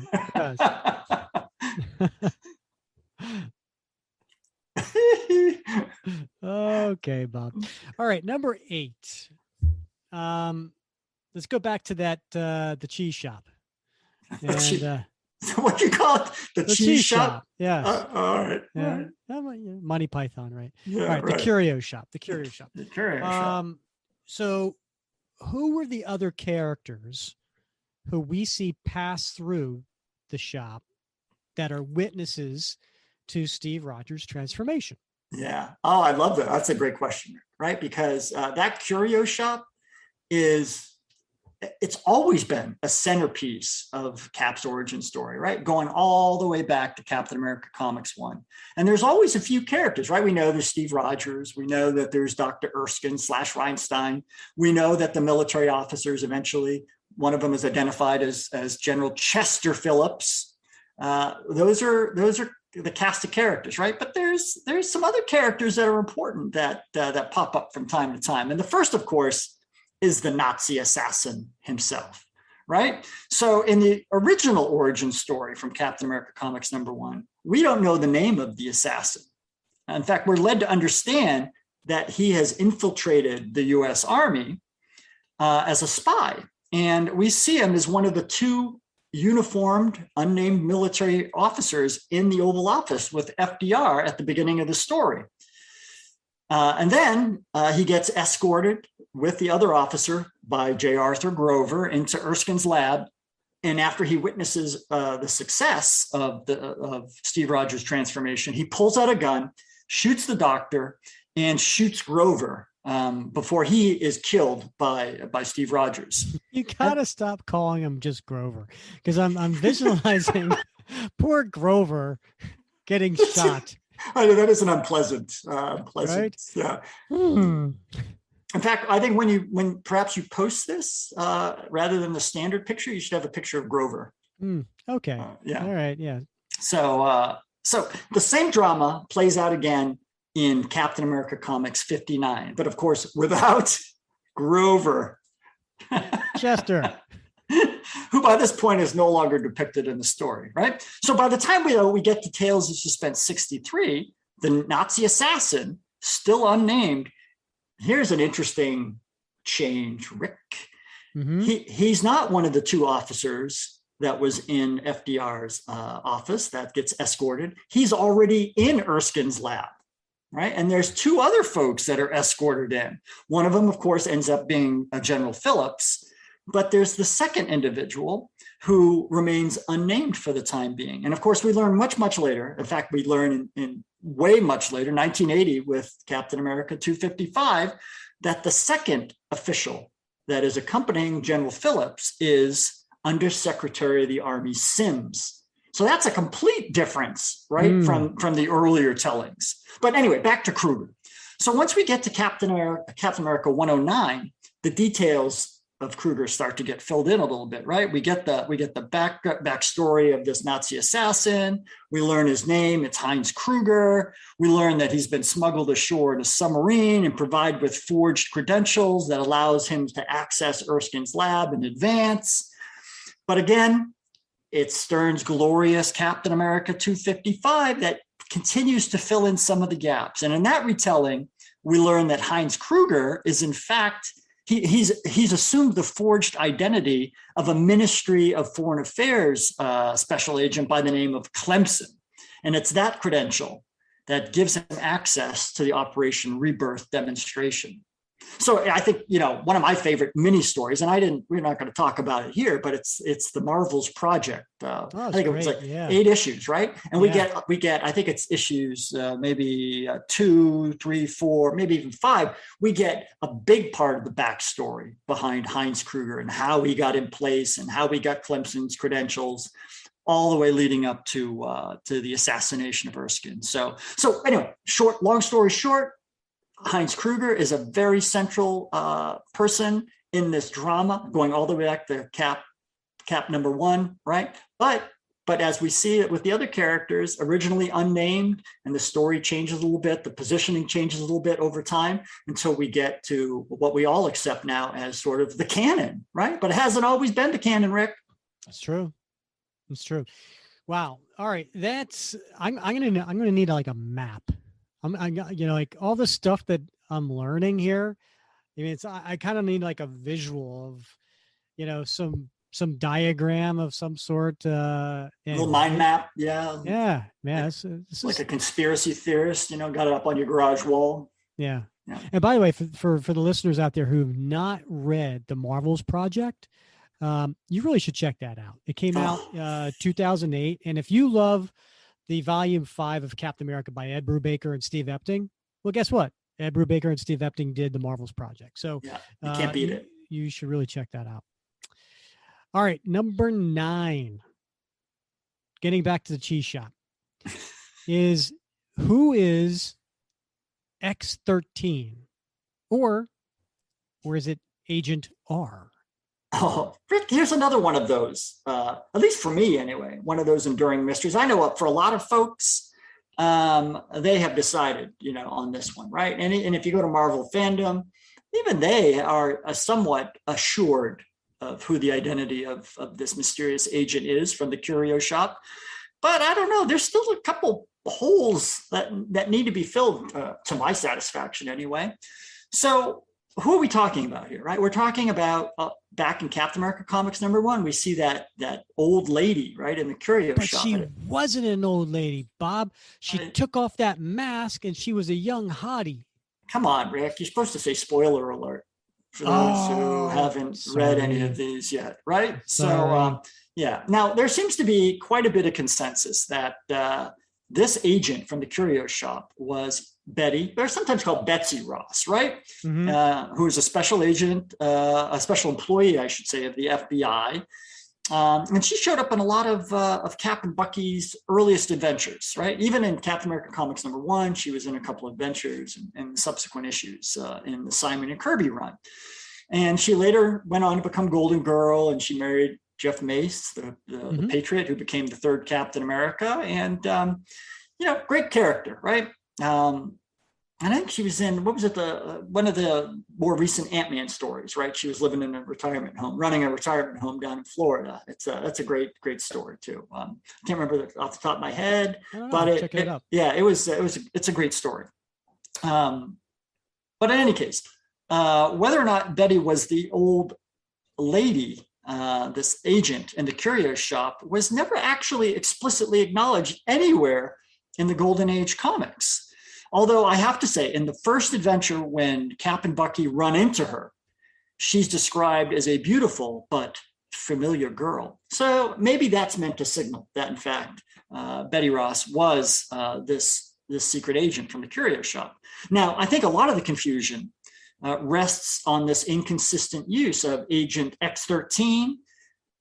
Okay, Bob. All right, number 8. Let's go back to that the cheese shop. And, what do you call it? The cheese shop? Yeah. All right. Yeah. Monty Python, right? Yeah, all right. Right. The Curio Shop. The Curio Shop. The Curio Shop. So who were the other characters who we see pass through the shop that are witnesses to Steve Rogers' transformation? Yeah. Oh, I love that. That's a great question, right? Because that Curio Shop it's always been a centerpiece of Cap's origin story, right? Going all the way back to Captain America Comics 1. And there's always a few characters, right? We know there's Steve Rogers. We know that there's Dr. Erskine / Reinstein. We know that the military officers eventually, one of them is identified as General Chester Phillips. Those are the cast of characters, right? But there's some other characters that are important that pop up from time to time. And the first, of course, is the Nazi assassin himself, right? So in the original origin story from Captain America Comics #1, we don't know the name of the assassin. In fact, we're led to understand that he has infiltrated the US Army as a spy. And we see him as one of the 2 uniformed, unnamed military officers in the Oval Office with FDR at the beginning of the story. And then he gets escorted with the other officer by J. Arthur Grover into Erskine's lab. And after he witnesses the success of Steve Rogers' transformation, he pulls out a gun, shoots the doctor, and shoots Grover before he is killed by Steve Rogers. You gotta stop calling him just Grover, because I'm visualizing poor Grover getting shot. I know that is an unpleasant. Right? Yeah. In fact, I think when perhaps you post this, rather than the standard picture, you should have a picture of Grover. Okay. Yeah. All right. Yeah. So the same drama plays out again in Captain America Comics 59, but of course without Grover. Chester. Who by this point is no longer depicted in the story, right? So by the time we get to Tales of Suspense 63, the Nazi assassin, still unnamed. Here's an interesting change, Rick. Mm-hmm. He's not one of the 2 officers that was in FDR's office that gets escorted. He's already in Erskine's lab, right? And there's 2 other folks that are escorted in. One of them, of course, ends up being General Phillips. But there's the second individual who remains unnamed for the time being. And of course, we learn much, much later. In fact, we learn in way much later, 1980, with Captain America 255, that the second official that is accompanying General Phillips is Undersecretary of the Army Sims. So that's a complete difference, right, from the earlier tellings. But anyway, back to Kruger. So once we get to Captain America 109, the details of Kruger start to get filled in a little bit, right? We get the backstory of this Nazi assassin. We learn his name. It's Heinz Kruger. We learn that he's been smuggled ashore in a submarine and provided with forged credentials that allows him to access Erskine's lab in advance. But again, it's Stern's glorious Captain America 255 that continues to fill in some of the gaps. And in that retelling, we learn that Heinz Kruger is in fact, he's assumed the forged identity of a Ministry of Foreign Affairs special agent by the name of Clemson. And it's that credential that gives him access to the Operation Rebirth demonstration. So I think, one of my favorite mini stories, and we're not going to talk about it here, but it's the Marvel's Project. I think it was like 8 issues, right? And we get, I think it's issues maybe 2, 3, 4, maybe even 5. We get a big part of the backstory behind Heinz Kruger and how he got in place and how we got Clemson's credentials, all the way leading up to the assassination of Erskine. So anyway, long story short, Heinz Kruger is a very central person in this drama, going all the way back to Cap number 1, right? But as we see it with the other characters, originally unnamed, and the story changes a little bit, the positioning changes a little bit over time until we get to what we all accept now as sort of the canon, right? But it hasn't always been the canon, Rick. That's true. It's true. Wow. All right. I'm gonna need like a map. Like all the stuff that I'm learning here. I mean, I kind of need like a visual of, some diagram of some sort. A little mind map. Yeah. Yeah. Yeah. This like a conspiracy theorist, got it up on your garage wall. Yeah. And by the way, for the listeners out there who've not read the Marvel's Project, you really should check that out. It came out 2008. And if you love the volume 5 of Captain America by Ed Brubaker and Steve Epting, well, guess what? Ed Brubaker and Steve Epting did the Marvel's Project. So you can't beat it. You should really check that out. All right. Number 9, getting back to the cheese shop, who is X-13 or is it Agent R? Oh, Rick, here's another one of those, at least for me anyway, one of those enduring mysteries. I know for a lot of folks, they have decided, on this one, right? And if you go to Marvel fandom, even they are somewhat assured of who the identity of this mysterious agent is from the Curio Shop. But I don't know, there's still a couple holes that need to be filled, to my satisfaction anyway. So who are we talking about here, right? We're talking about back in Captain America Comics number 1, we see that old lady, right, in the Curio Shop. But she wasn't an old lady, Bob. She took off that mask and she was a young hottie. Come on, Rick. You're supposed to say spoiler alert for those who haven't read any of these yet, right? So, Now, there seems to be quite a bit of consensus that this agent from the Curio Shop was Betty, or sometimes called Betsy Ross, right? Mm-hmm. Who is a special agent, a special employee, I should say, of the FBI. And she showed up in a lot of Captain Bucky's earliest adventures, right? Even in Captain America Comics number 1, she was in a couple of adventures and subsequent issues in the Simon and Kirby run. And she later went on to become Golden Girl, and she married Jeff Mace, the Patriot, who became the 3rd Captain America. And, great character, right? And I think she was in, one of the more recent Ant-Man stories, right? She was living in a retirement home, running a retirement home down in Florida. That's a great story too. I can't remember off the top of my head, but it's a great story. But in any case, whether or not Betty was the old lady, this agent in the Curio Shop, was never actually explicitly acknowledged anywhere in the Golden Age comics. Although I have to say, in the first adventure, when Cap and Bucky run into her, she's described as a beautiful but familiar girl. So maybe that's meant to signal that, in fact, Betty Ross was this secret agent from the Curio Shop. Now, I think a lot of the confusion rests on this inconsistent use of Agent X-13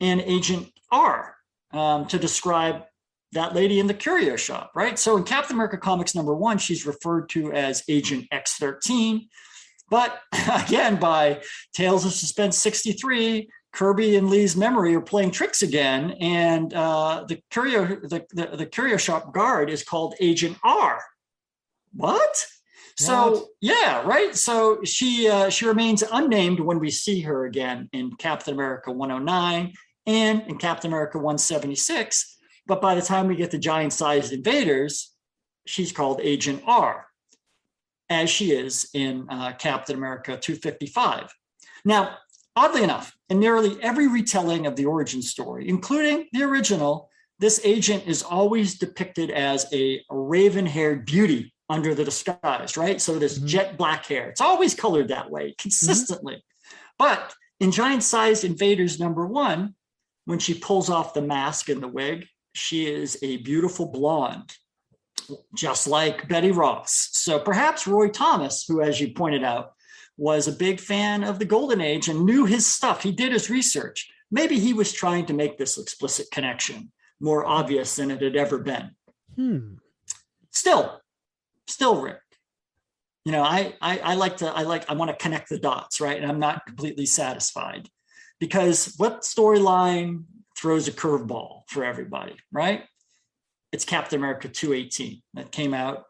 and Agent R to describe that lady in the Curio Shop, right? So in Captain America Comics number 1, she's referred to as Agent X-13. But again, by Tales of Suspense 63, Kirby and Lee's memory are playing tricks again, and the Curio Shop guard is called Agent R. What? So yeah, right. So she remains unnamed when we see her again in Captain America 109 and in Captain America 176. But by the time we get to giant-sized invaders, she's called Agent R, as she is in Captain America 255. Now, oddly enough, in nearly every retelling of the origin story, including the original, this agent is always depicted as a raven-haired beauty under the disguise, right? So this jet black hair, it's always colored that way consistently. But in Giant-Sized Invaders #1, when she pulls off the mask and the wig, she is a beautiful blonde, just like Betty Ross. So perhaps Roy Thomas, who, as you pointed out, was a big fan of the Golden Age and knew his stuff. He did his research. Maybe he was trying to make this explicit connection more obvious than it had ever been. Still, Rick, you know, I want to connect the dots, right? And I'm not completely satisfied, because what storyline throws a curveball for everybody, right? It's Captain America 218 that came out.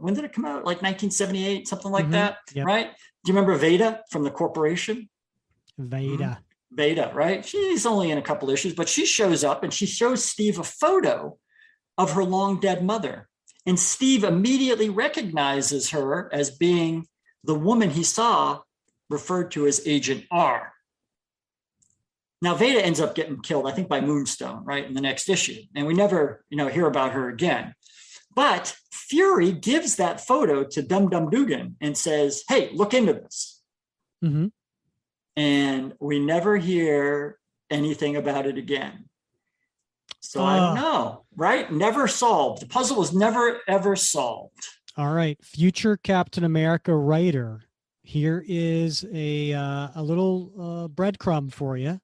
When did it come out? Like 1978, something like that, right? Do you remember Vita from the Corporation? Vita, right? She's only in a couple issues, but she shows up and she shows Steve a photo of her long dead mother. And Steve immediately recognizes her as being the woman he saw referred to as Agent R. Now, Veda ends up getting killed, I think, by Moonstone, right, in the next issue. And we never, hear about her again. But Fury gives that photo to Dum Dum Dugan and says, hey, look into this. And we never hear anything about it again. So I don't know, right? Never solved. The puzzle was never, ever solved. All right. Future Captain America writer. Here is a little breadcrumb for you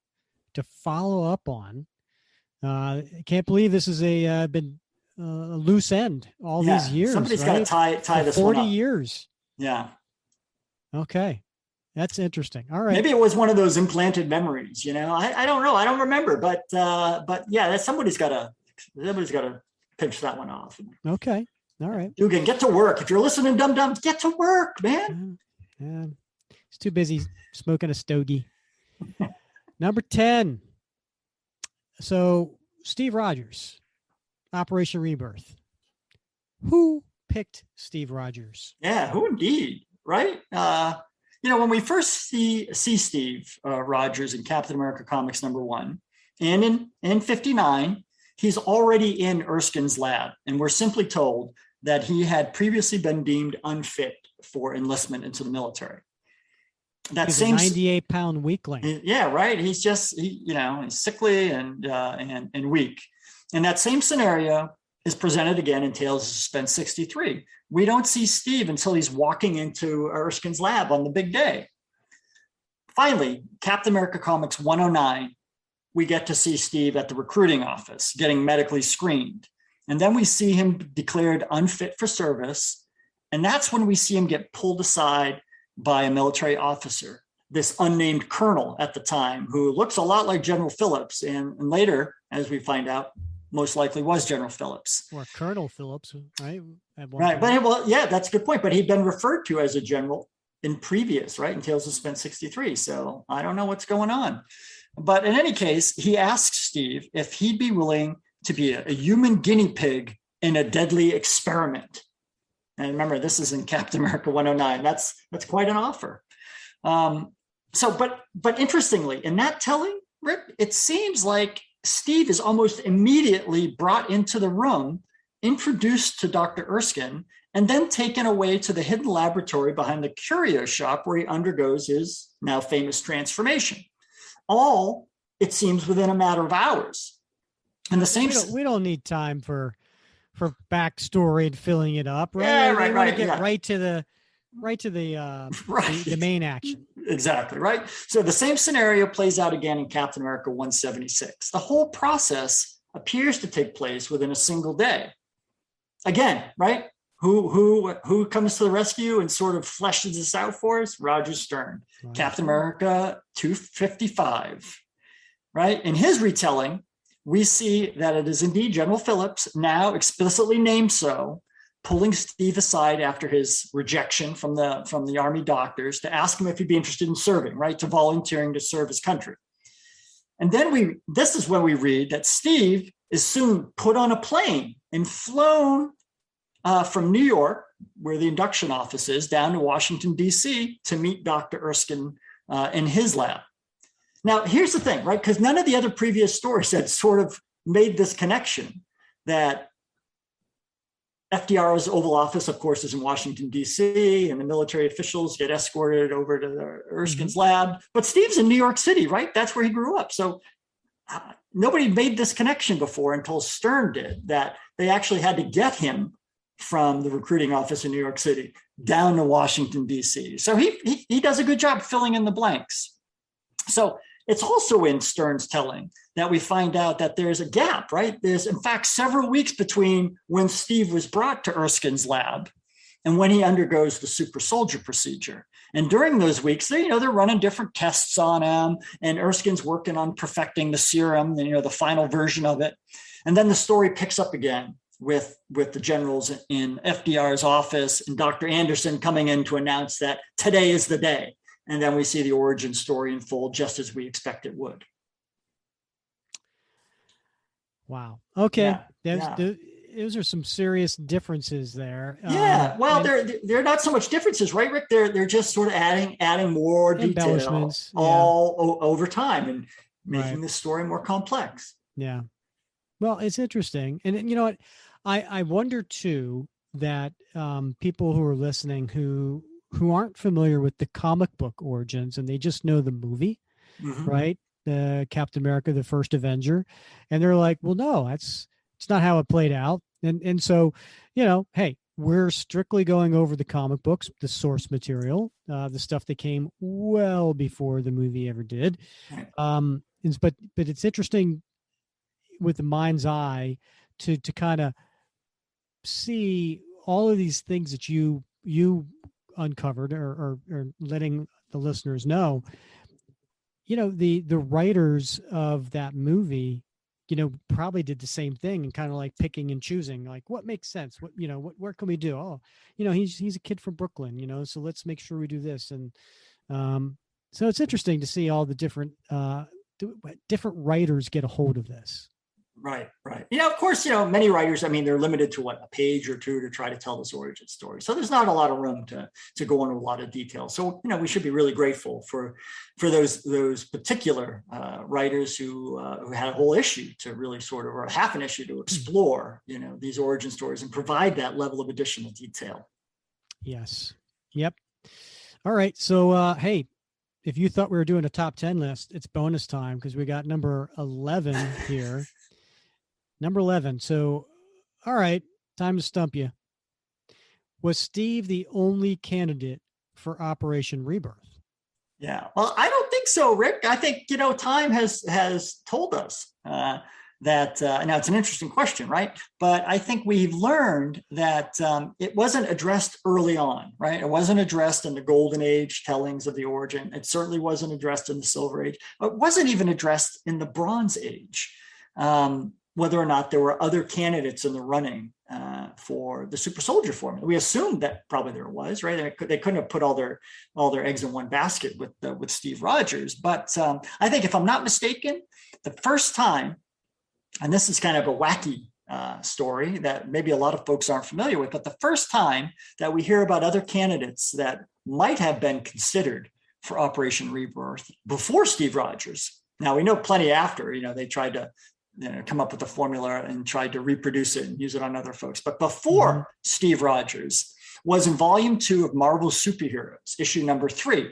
to follow up on. I can't believe this has been a loose end all these years. Somebody's right? got to tie this 40 one up. years. Yeah. Okay. That's interesting. All right. Maybe it was one of those implanted memories, I don't know. I don't remember, but yeah, somebody's got to pinch that one off. Okay. All right. Dugan, get to work. If you're listening, Dum Dums, get to work, man. Yeah. He's too busy smoking a stogie. Number 10. So Steve Rogers, Operation Rebirth. Who picked Steve Rogers? Yeah, who indeed, right? When we first see Steve Rogers in Captain America Comics #1, and in 59, he's already in Erskine's lab, and we're simply told that he had previously been deemed unfit for enlistment into the military. He's a 98-pound weakling. Yeah, right. He's just, he's sickly and weak. And that same scenario is presented again in Tales of Suspense 63. We don't see Steve until he's walking into Erskine's lab on the big day. Finally, Captain America Comics 109, we get to see Steve at the recruiting office getting medically screened. And then we see him declared unfit for service. And that's when we see him get pulled aside by a military officer, this unnamed colonel at the time, who looks a lot like General Phillips. And later, as we find out, most likely was General Phillips. Or Colonel Phillips, right? Right. But yeah, that's a good point. But he'd been referred to as a general in previous, right, in Tales of Suspense 63. So I don't know what's going on. But in any case, he asks Steve if he'd be willing to be a human guinea pig in a deadly experiment. And remember, this is in Captain America 109. That's quite an offer. But interestingly, in that telling, Rick, it seems like Steve is almost immediately brought into the room, introduced to Dr. Erskine, and then taken away to the hidden laboratory behind the Curio Shop, where he undergoes his now famous transformation. All, it seems, within a matter of hours. And the same. We don't need time for backstory and filling it up, right? Yeah, right. Want to get right to the main action. Exactly, right? So the same scenario plays out again in Captain America 176. The whole process appears to take place within a single day. Again, right? Who comes to the rescue and sort of fleshes this out for us? Roger Stern. Right. Captain America 255, right? In his retelling, we see that it is indeed General Phillips, now explicitly named so, pulling Steve aside after his rejection from the Army doctors to ask him if he'd be interested in serving, right, to volunteering to serve his country. And then this is when we read that Steve is soon put on a plane and flown from New York, where the induction office is, down to Washington, D.C. to meet Dr. Erskine in his lab. Now, here's the thing, right? Because none of the other previous stories had sort of made this connection that FDR's Oval Office, of course, is in Washington, D.C., and the military officials get escorted over to Erskine's lab. But Steve's in New York City, right? That's where he grew up. So nobody made this connection before until Stern did, that they actually had to get him from the recruiting office in New York City down to Washington, D.C. So he does a good job filling in the blanks. So it's also in Stern's telling that we find out that there's a gap, right? There's, in fact, several weeks between when Steve was brought to Erskine's lab and when he undergoes the Super Soldier procedure. And during those weeks, they're running different tests on him, and Erskine's working on perfecting the serum, the final version of it. And then the story picks up again with the generals in FDR's office and Dr. Anderson coming in to announce that today is the day. And then we see the origin story unfold just as we expect it would. Wow. Okay. Yeah. Those are some serious differences there. Yeah. Well, they're not so much differences, right, Rick? They're just sort of adding more detail all over time and making the story more complex. Yeah. Well, it's interesting. And you know what? I wonder too that people who are listening who aren't familiar with the comic book origins and they just know the movie, right? The Captain America, the First Avenger. And they're like, well, no, it's not how it played out. And so, hey, we're strictly going over the comic books, the source material, the stuff that came well before the movie ever did. But it's interesting with the mind's eye to kind of see all of these things that you uncovered or letting the listeners know. The writers of that movie, probably did the same thing and kind of like picking and choosing, like what makes sense, where can we do? Oh, he's a kid from Brooklyn, so let's make sure we do this. And so it's interesting to see all the different writers get a hold of this. Right. Of course, many writers, they're limited to a page or two to try to tell this origin story. So there's not a lot of room to go into a lot of detail. So, we should be really grateful for those particular writers who had a whole issue to really or half an issue to explore, these origin stories and provide that level of additional detail. Yes. Yep. All right. So, hey, if you thought we were doing a top 10 list, it's bonus time because we got number 11 here. Number 11. So, all right, time to stump you. Was Steve the only candidate for Operation Rebirth? Yeah. Well, I don't think so, Rick. I think, time has told us that, now it's an interesting question, right? But I think we've learned that it wasn't addressed early on, right? It wasn't addressed in the Golden Age tellings of the origin. It certainly wasn't addressed in the Silver Age. It wasn't even addressed in the Bronze Age. Whether or not there were other candidates in the running for the Super Soldier formula. We assumed that probably there was, right? They couldn't have put all their eggs in one basket with Steve Rogers. But I think if I'm not mistaken, the first time, and this is kind of a wacky story that maybe a lot of folks aren't familiar with, but the first time that we hear about other candidates that might have been considered for Operation Rebirth before Steve Rogers. Now we know plenty after, they tried to come up with a formula and tried to reproduce it and use it on other folks. But before Steve Rogers was in volume 2 of Marvel's Superheroes, issue number 3. And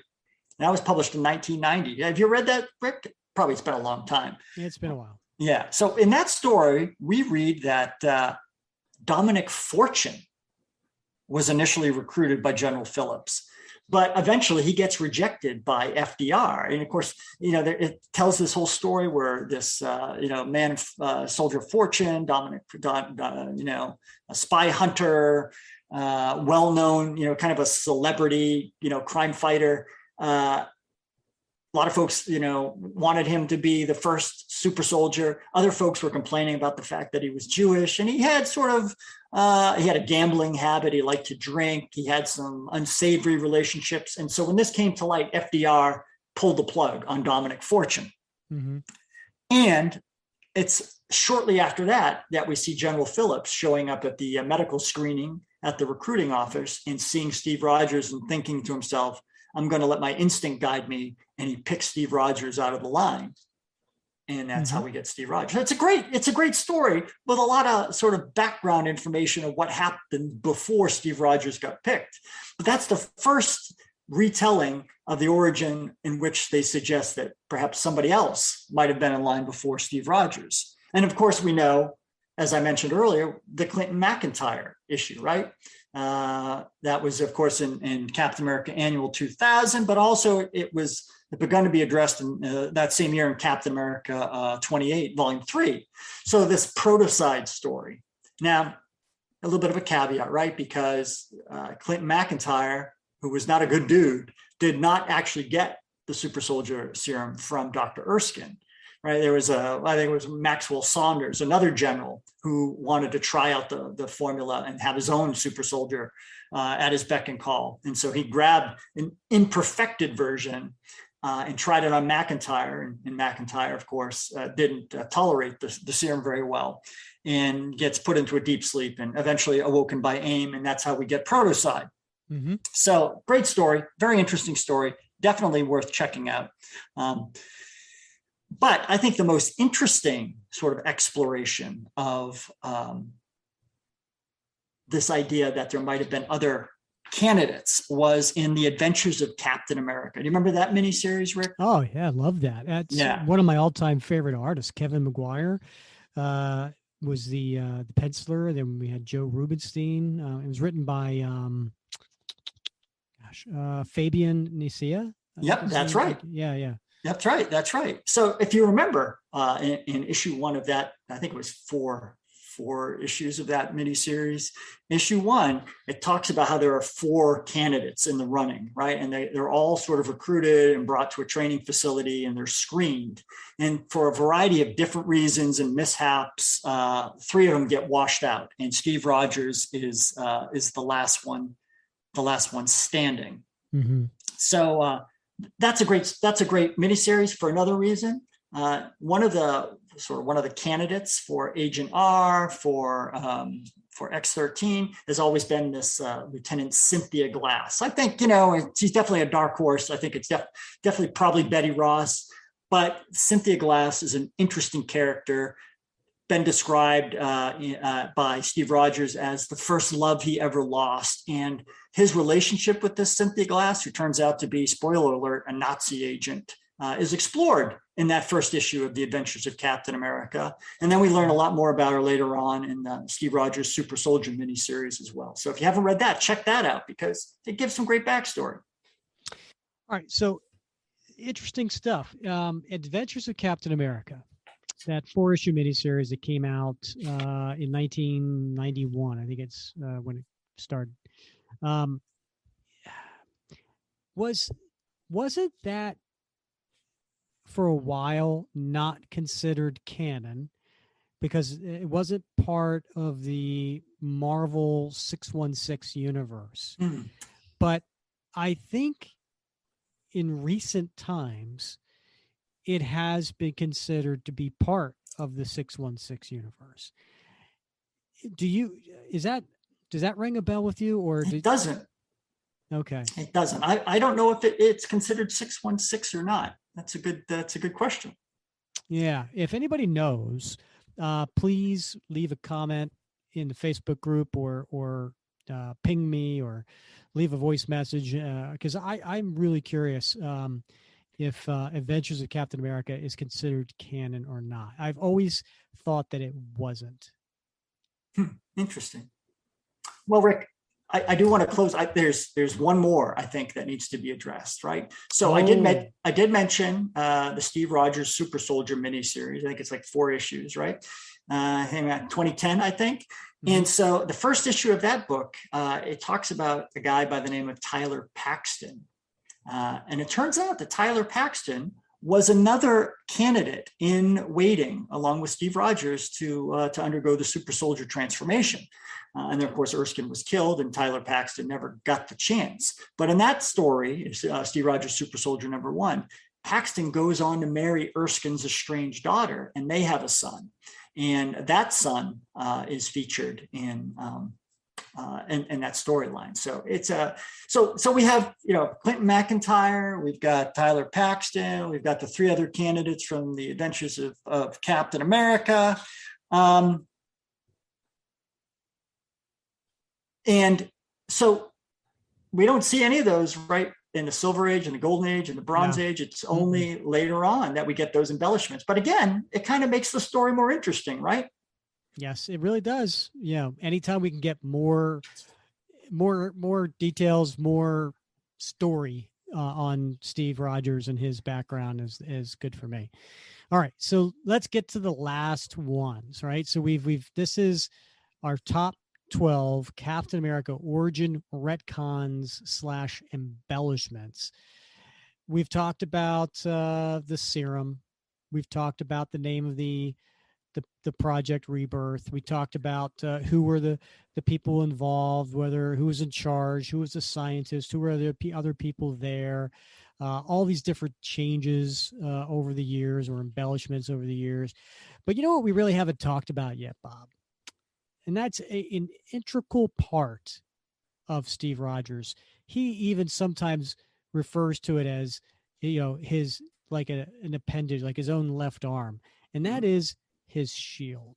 that was published in 1990. Have you read that, Rick? Probably it's been a long time. It's been a while. Yeah. So in that story, we read that Dominic Fortune was initially recruited by General Phillips. But eventually he gets rejected by FDR. And of course, it tells this whole story where this, man, soldier of fortune, Dominic, a spy hunter, well-known, kind of a celebrity, crime fighter. A lot of folks, wanted him to be the first super soldier. Other folks were complaining about the fact that he was Jewish, and he had he had a gambling habit. He liked to drink. He had some unsavory relationships. And so when this came to light, FDR pulled the plug on Dominic Fortune. And it's shortly after that we see General Phillips showing up at the medical screening at the recruiting office and seeing Steve Rogers and thinking to himself, I'm going to let my instinct guide me. And he picks Steve Rogers out of the line. And that's how we get Steve Rogers. It's a great story with a lot of sort of background information of what happened before Steve Rogers got picked. But that's the first retelling of the origin in which they suggest that perhaps somebody else might have been in line before Steve Rogers. And of course, we know, as I mentioned earlier, the Clinton McIntyre issue, right? That was, of course, in Captain America Annual 2000, but also it begun to be addressed in that same year in Captain America 28, Volume 3. So this protocide story. Now, a little bit of a caveat, right? Because Clinton McIntyre, who was not a good dude, did not actually get the Super Soldier Serum from Dr. Erskine. Right, I think it was Maxwell Saunders, another general who wanted to try out the formula and have his own super soldier at his beck and call. And so he grabbed an imperfected version and tried it on McIntyre. And McIntyre, of course, didn't tolerate the serum very well and gets put into a deep sleep and eventually awoken by AIM. And that's how we get protocide. Mm-hmm. So great story, very interesting story, definitely worth checking out. But I think the most interesting sort of exploration of this idea that there might have been other candidates was in the Adventures of Captain America. Do you remember that miniseries, Rick? Oh, yeah, I love that. That's one of my all-time favorite artists. Kevin Maguire was the penciler. Then we had Joe Rubinstein. It was written by Fabian Nicea. Yep, that's right. Yeah. That's right. So if you remember in issue 1 of that, I think it was four issues of that miniseries. Issue 1, it talks about how there are 4 candidates in the running, right? And they're all sort of recruited and brought to a training facility and they're screened. And for a variety of different reasons and mishaps, 3 of them get washed out. And Steve Rogers is the last one standing. Mm-hmm. So that's a great miniseries for another reason. One of the candidates for Agent R for X-13 has always been this Lieutenant Cynthia Glass. I think she's definitely a dark horse. I think it's definitely probably Betty Ross, but Cynthia Glass is an interesting character. Been described by Steve Rogers as the first love he ever lost. And his relationship with this Cynthia Glass, who turns out to be, spoiler alert, a Nazi agent, is explored in that first issue of The Adventures of Captain America. And then we learn a lot more about her later on in Steve Rogers' Super Soldier miniseries as well. So if you haven't read that, check that out because it gives some great backstory. All right, so interesting stuff. Adventures of Captain America. That 4-issue miniseries that came out in 1991. I think it's when it started. Wasn't that for a while not considered canon because it wasn't part of the Marvel 616 universe? Mm. But I think in recent times, it has been considered to be part of the 616 universe. Does that ring a bell with you or it doesn't? Okay. It doesn't. I don't know if it's considered 616 or not. That's a good question. Yeah. If anybody knows, please leave a comment in the Facebook group or ping me or leave a voice message because I'm really curious if Adventures of Captain America is considered canon or not. I've always thought that it wasn't. Interesting. Well, Rick, I do want to close. There's one more I think that needs to be addressed, right? So I did mention the Steve Rogers Super Soldier miniseries. I think it's like 4 issues, right? Hang on, 2010, I think. Mm-hmm. And so the first issue of that book, it talks about a guy by the name of Tyler Paxton. And it turns out that Tyler Paxton was another candidate in waiting, along with Steve Rogers, to undergo the Super Soldier transformation. And then, of course, Erskine was killed, and Tyler Paxton never got the chance. But in that story, Steve Rogers Super Soldier #1, Paxton goes on to marry Erskine's estranged daughter, and they have a son. And that son is featured in that storyline. So it's so we have, Clinton McIntyre, we've got Tyler Paxton, we've got the three other candidates from the Adventures of Captain America. And so we don't see any of those right in the Silver Age and the Golden Age and the Bronze Age. It's only later on that we get those embellishments. But again, it kind of makes the story more interesting, right? Yes, it really does. Anytime we can get more details, more story on Steve Rogers and his background is good for me. All right, so let's get to the last ones, right? So this is our top 12 Captain America origin retcons / embellishments. We've talked about the serum. We've talked about the name of the Project Rebirth. We talked about who were the people involved, who was in charge, who was the scientist, who were the other people there, all these different changes over the years, or embellishments over the years. But you know what we really haven't talked about yet, Bob? And that's an integral part of Steve Rogers. He even sometimes refers to it as, his like an appendage, like his own left arm. And that is his shield.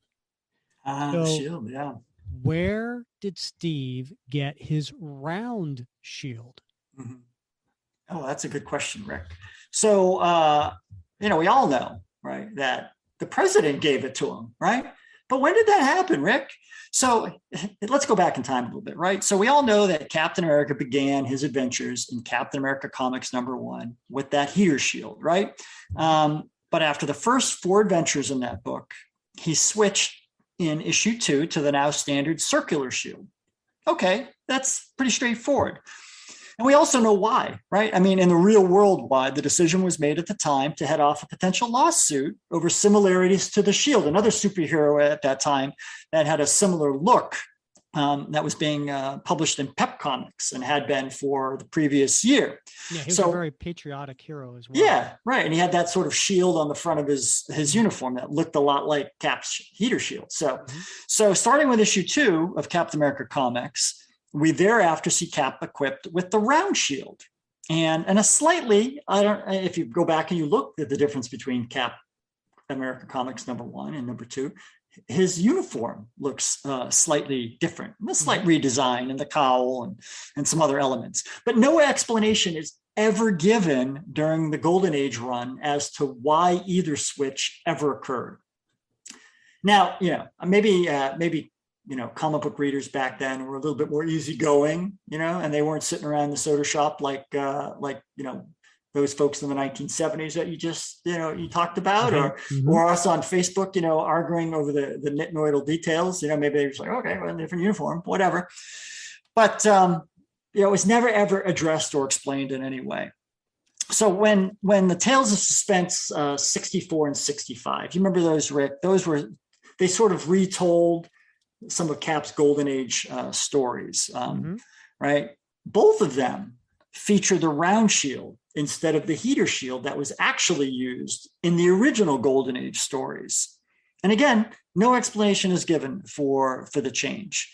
The shield, yeah. Where did Steve get his round shield? Mm-hmm. Oh, that's a good question, Rick. So, we all know, right, that the president gave it to him, right? But when did that happen, Rick? So let's go back in time a little bit, right? So we all know that Captain America began his adventures in Captain America Comics #1 with that heater shield, right? But after the first 4 adventures in that book, he switched in issue 2 to the now standard circular shield. Okay, that's pretty straightforward. And we also know why, right? I mean, in the real world, why the decision was made at the time to head off a potential lawsuit over similarities to the Shield, another superhero at that time that had a similar look that was being published in Pep Comics and had been for the previous year. Yeah, he was a very patriotic hero as well. Yeah, right. And he had that sort of shield on the front of his uniform that looked a lot like Cap's heater shield. So starting with issue 2 of Captain America Comics, we thereafter see Cap equipped with the round shield. And a slightly, if you go back and you look at the difference between Cap America Comics #1 and #2, his uniform looks slightly different, a slight redesign in the cowl and some other elements. But no explanation is ever given during the Golden Age run as to why either switch ever occurred. Now, maybe comic book readers back then were a little bit more easygoing, and they weren't sitting around the soda shop like those folks in the 1970s that you just, you talked about, or us on Facebook, arguing over the nitnoidal details. Maybe they're just like, okay, well, different uniform, whatever. But, it was never ever addressed or explained in any way. So when the Tales of Suspense 64 and 65, you remember those, Rick? They sort of retold some of Cap's Golden Age stories, right? Both of them feature the round shield instead of the heater shield that was actually used in the original Golden Age stories. And again, no explanation is given for the change.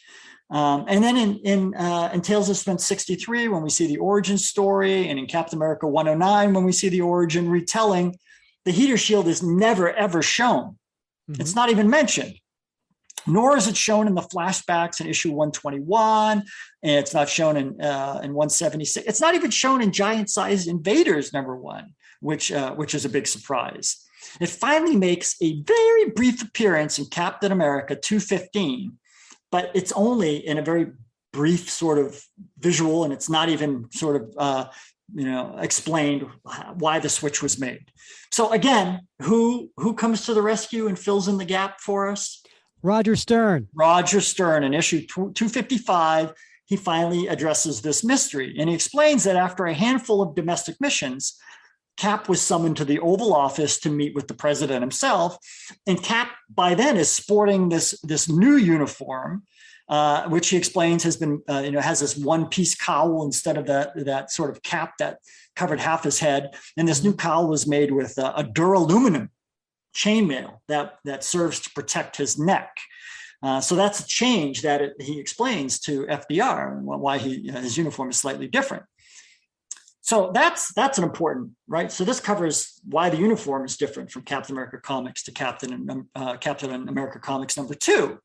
And then in Tales of Suspense 63, when we see the origin story, and in Captain America 109, when we see the origin retelling, the heater shield is never, ever shown. It's not even mentioned. Nor is it shown in the flashbacks in issue 121, and it's not shown in 176. It's not even shown in Giant-Sized Invaders #1, which is a big surprise. It finally makes a very brief appearance in Captain America 215, but it's only in a very brief sort of visual, and it's not even sort of explained why the switch was made. So again, who comes to the rescue and fills in the gap for us? Roger Stern. Roger Stern, in issue 255, he finally addresses this mystery. And he explains that after a handful of domestic missions, Cap was summoned to the Oval Office to meet with the president himself. And Cap, by then, is sporting this new uniform which he explains has been, has this one-piece cowl instead of that sort of cap that covered half his head. And this new cowl was made with a duraluminum chainmail that serves to protect his neck. So that's a change that he explains to FDR and why his uniform is slightly different. So that's an important, right? So this covers why the uniform is different from Captain America Comics to Captain America Comics #2.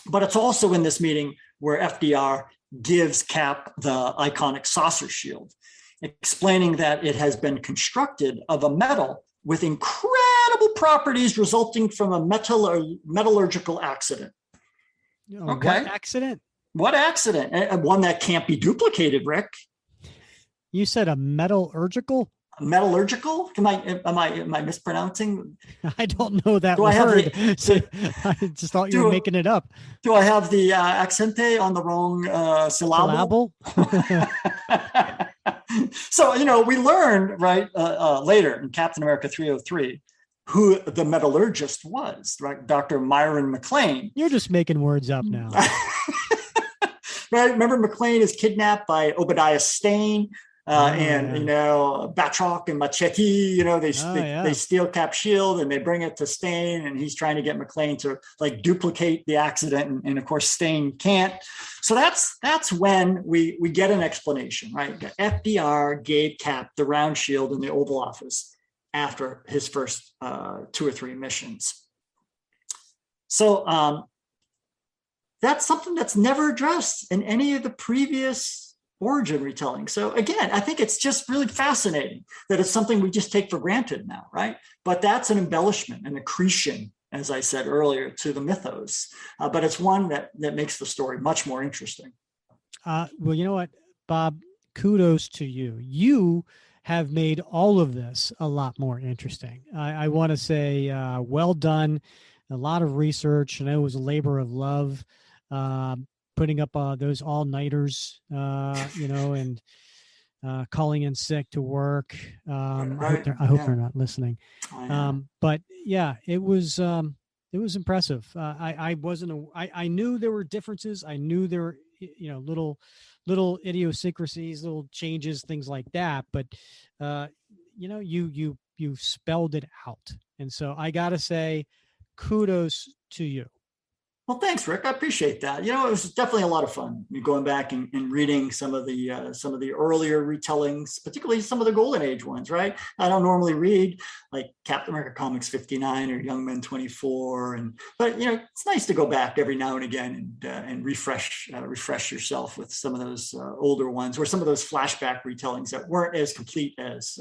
But it's also in this meeting where FDR gives Cap the iconic saucer shield, explaining that it has been constructed of a metal with incredible properties resulting from a metallurgical accident. Okay. What accident? What accident? And one that can't be duplicated, Rick. You said a metallurgical? Metallurgical? Am I mispronouncing? I don't know that word. I just thought you were making it up. Do I have the accente on the wrong syllable? So, we learned later in Captain America 303 who the metallurgist was, right? Dr. Myron McLean. You're just making words up now. Right? Remember, McLean is kidnapped by Obadiah Stane. Batroc and Machete, they steal Cap's shield and they bring it to Stane, and he's trying to get McLean to duplicate the accident, and of course Stane can't. So that's when we get an explanation, right? FDR gave Cap the round shield in the Oval Office after his first 2 or 3 missions. So that's something that's never addressed in any of the previous origin retelling. So again, I think it's just really fascinating that it's something we just take for granted now, right? But that's an embellishment, an accretion, as I said earlier, to the mythos. But it's one that makes the story much more interesting. Well, you know what, Bob, kudos to you. You have made all of this a lot more interesting. I want to say well done. A lot of research, and it was a labor of love. Putting up those all-nighters, and calling in sick to work. I hope they're not listening. But yeah, it was impressive. I knew there were differences. I knew there were, little idiosyncrasies, little changes, things like that. But you spelled it out, and so I gotta say, kudos to you. Well, thanks, Rick. I appreciate that. It was definitely a lot of fun going back and reading some of the earlier retellings, particularly some of the Golden Age ones. Right? I don't normally read like Captain America Comics 59 or Young Men 24, but it's nice to go back every now and again and refresh yourself with some of those older ones, or some of those flashback retellings that weren't as complete as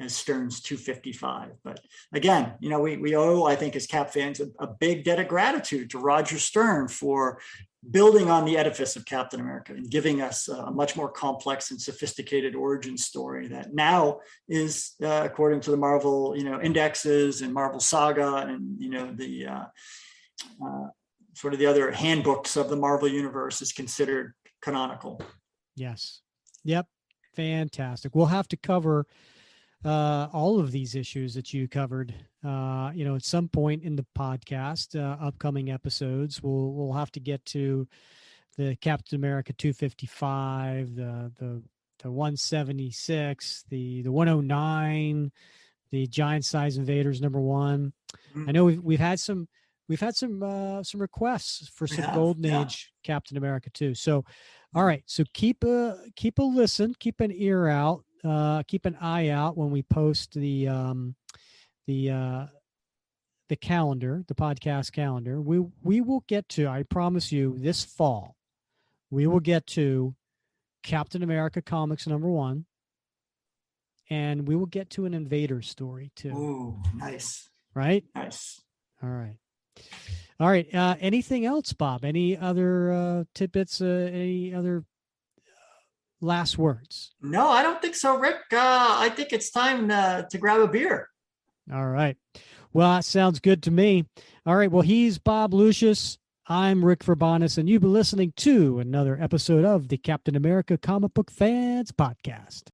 Stern's 255. But again, we owe, I think, as Cap fans, a big debt of gratitude to Roger Stern for building on the edifice of Captain America and giving us a much more complex and sophisticated origin story that now is, according to the Marvel, indexes and Marvel Saga and, the sort of the other handbooks of the Marvel universe, is considered canonical. Yes. Yep. Fantastic. We'll have to cover all of these issues that you covered, at some point in the podcast, upcoming episodes. We'll have to get to the Captain America 255, the 176, the 109, the Giant Size Invaders #1. I know we've had some requests for some Golden Age Captain America too. So, all right. So keep a listen, keep an ear out. Keep an eye out when we post the calendar, the podcast calendar. We will get to, I promise you, this fall, we will get to Captain America Comics #1, and we will get to an Invader story too. Ooh, nice. Right? Nice. All right. Anything else, Bob? Any other tidbits? Any other last words? No, I don't think so, Rick. I think it's time to grab a beer. All right. Well, that sounds good to me. All right. Well, he's Bob Lucius. I'm Rick Verbanis, and you've been listening to another episode of the Captain America Comic Book Fans Podcast.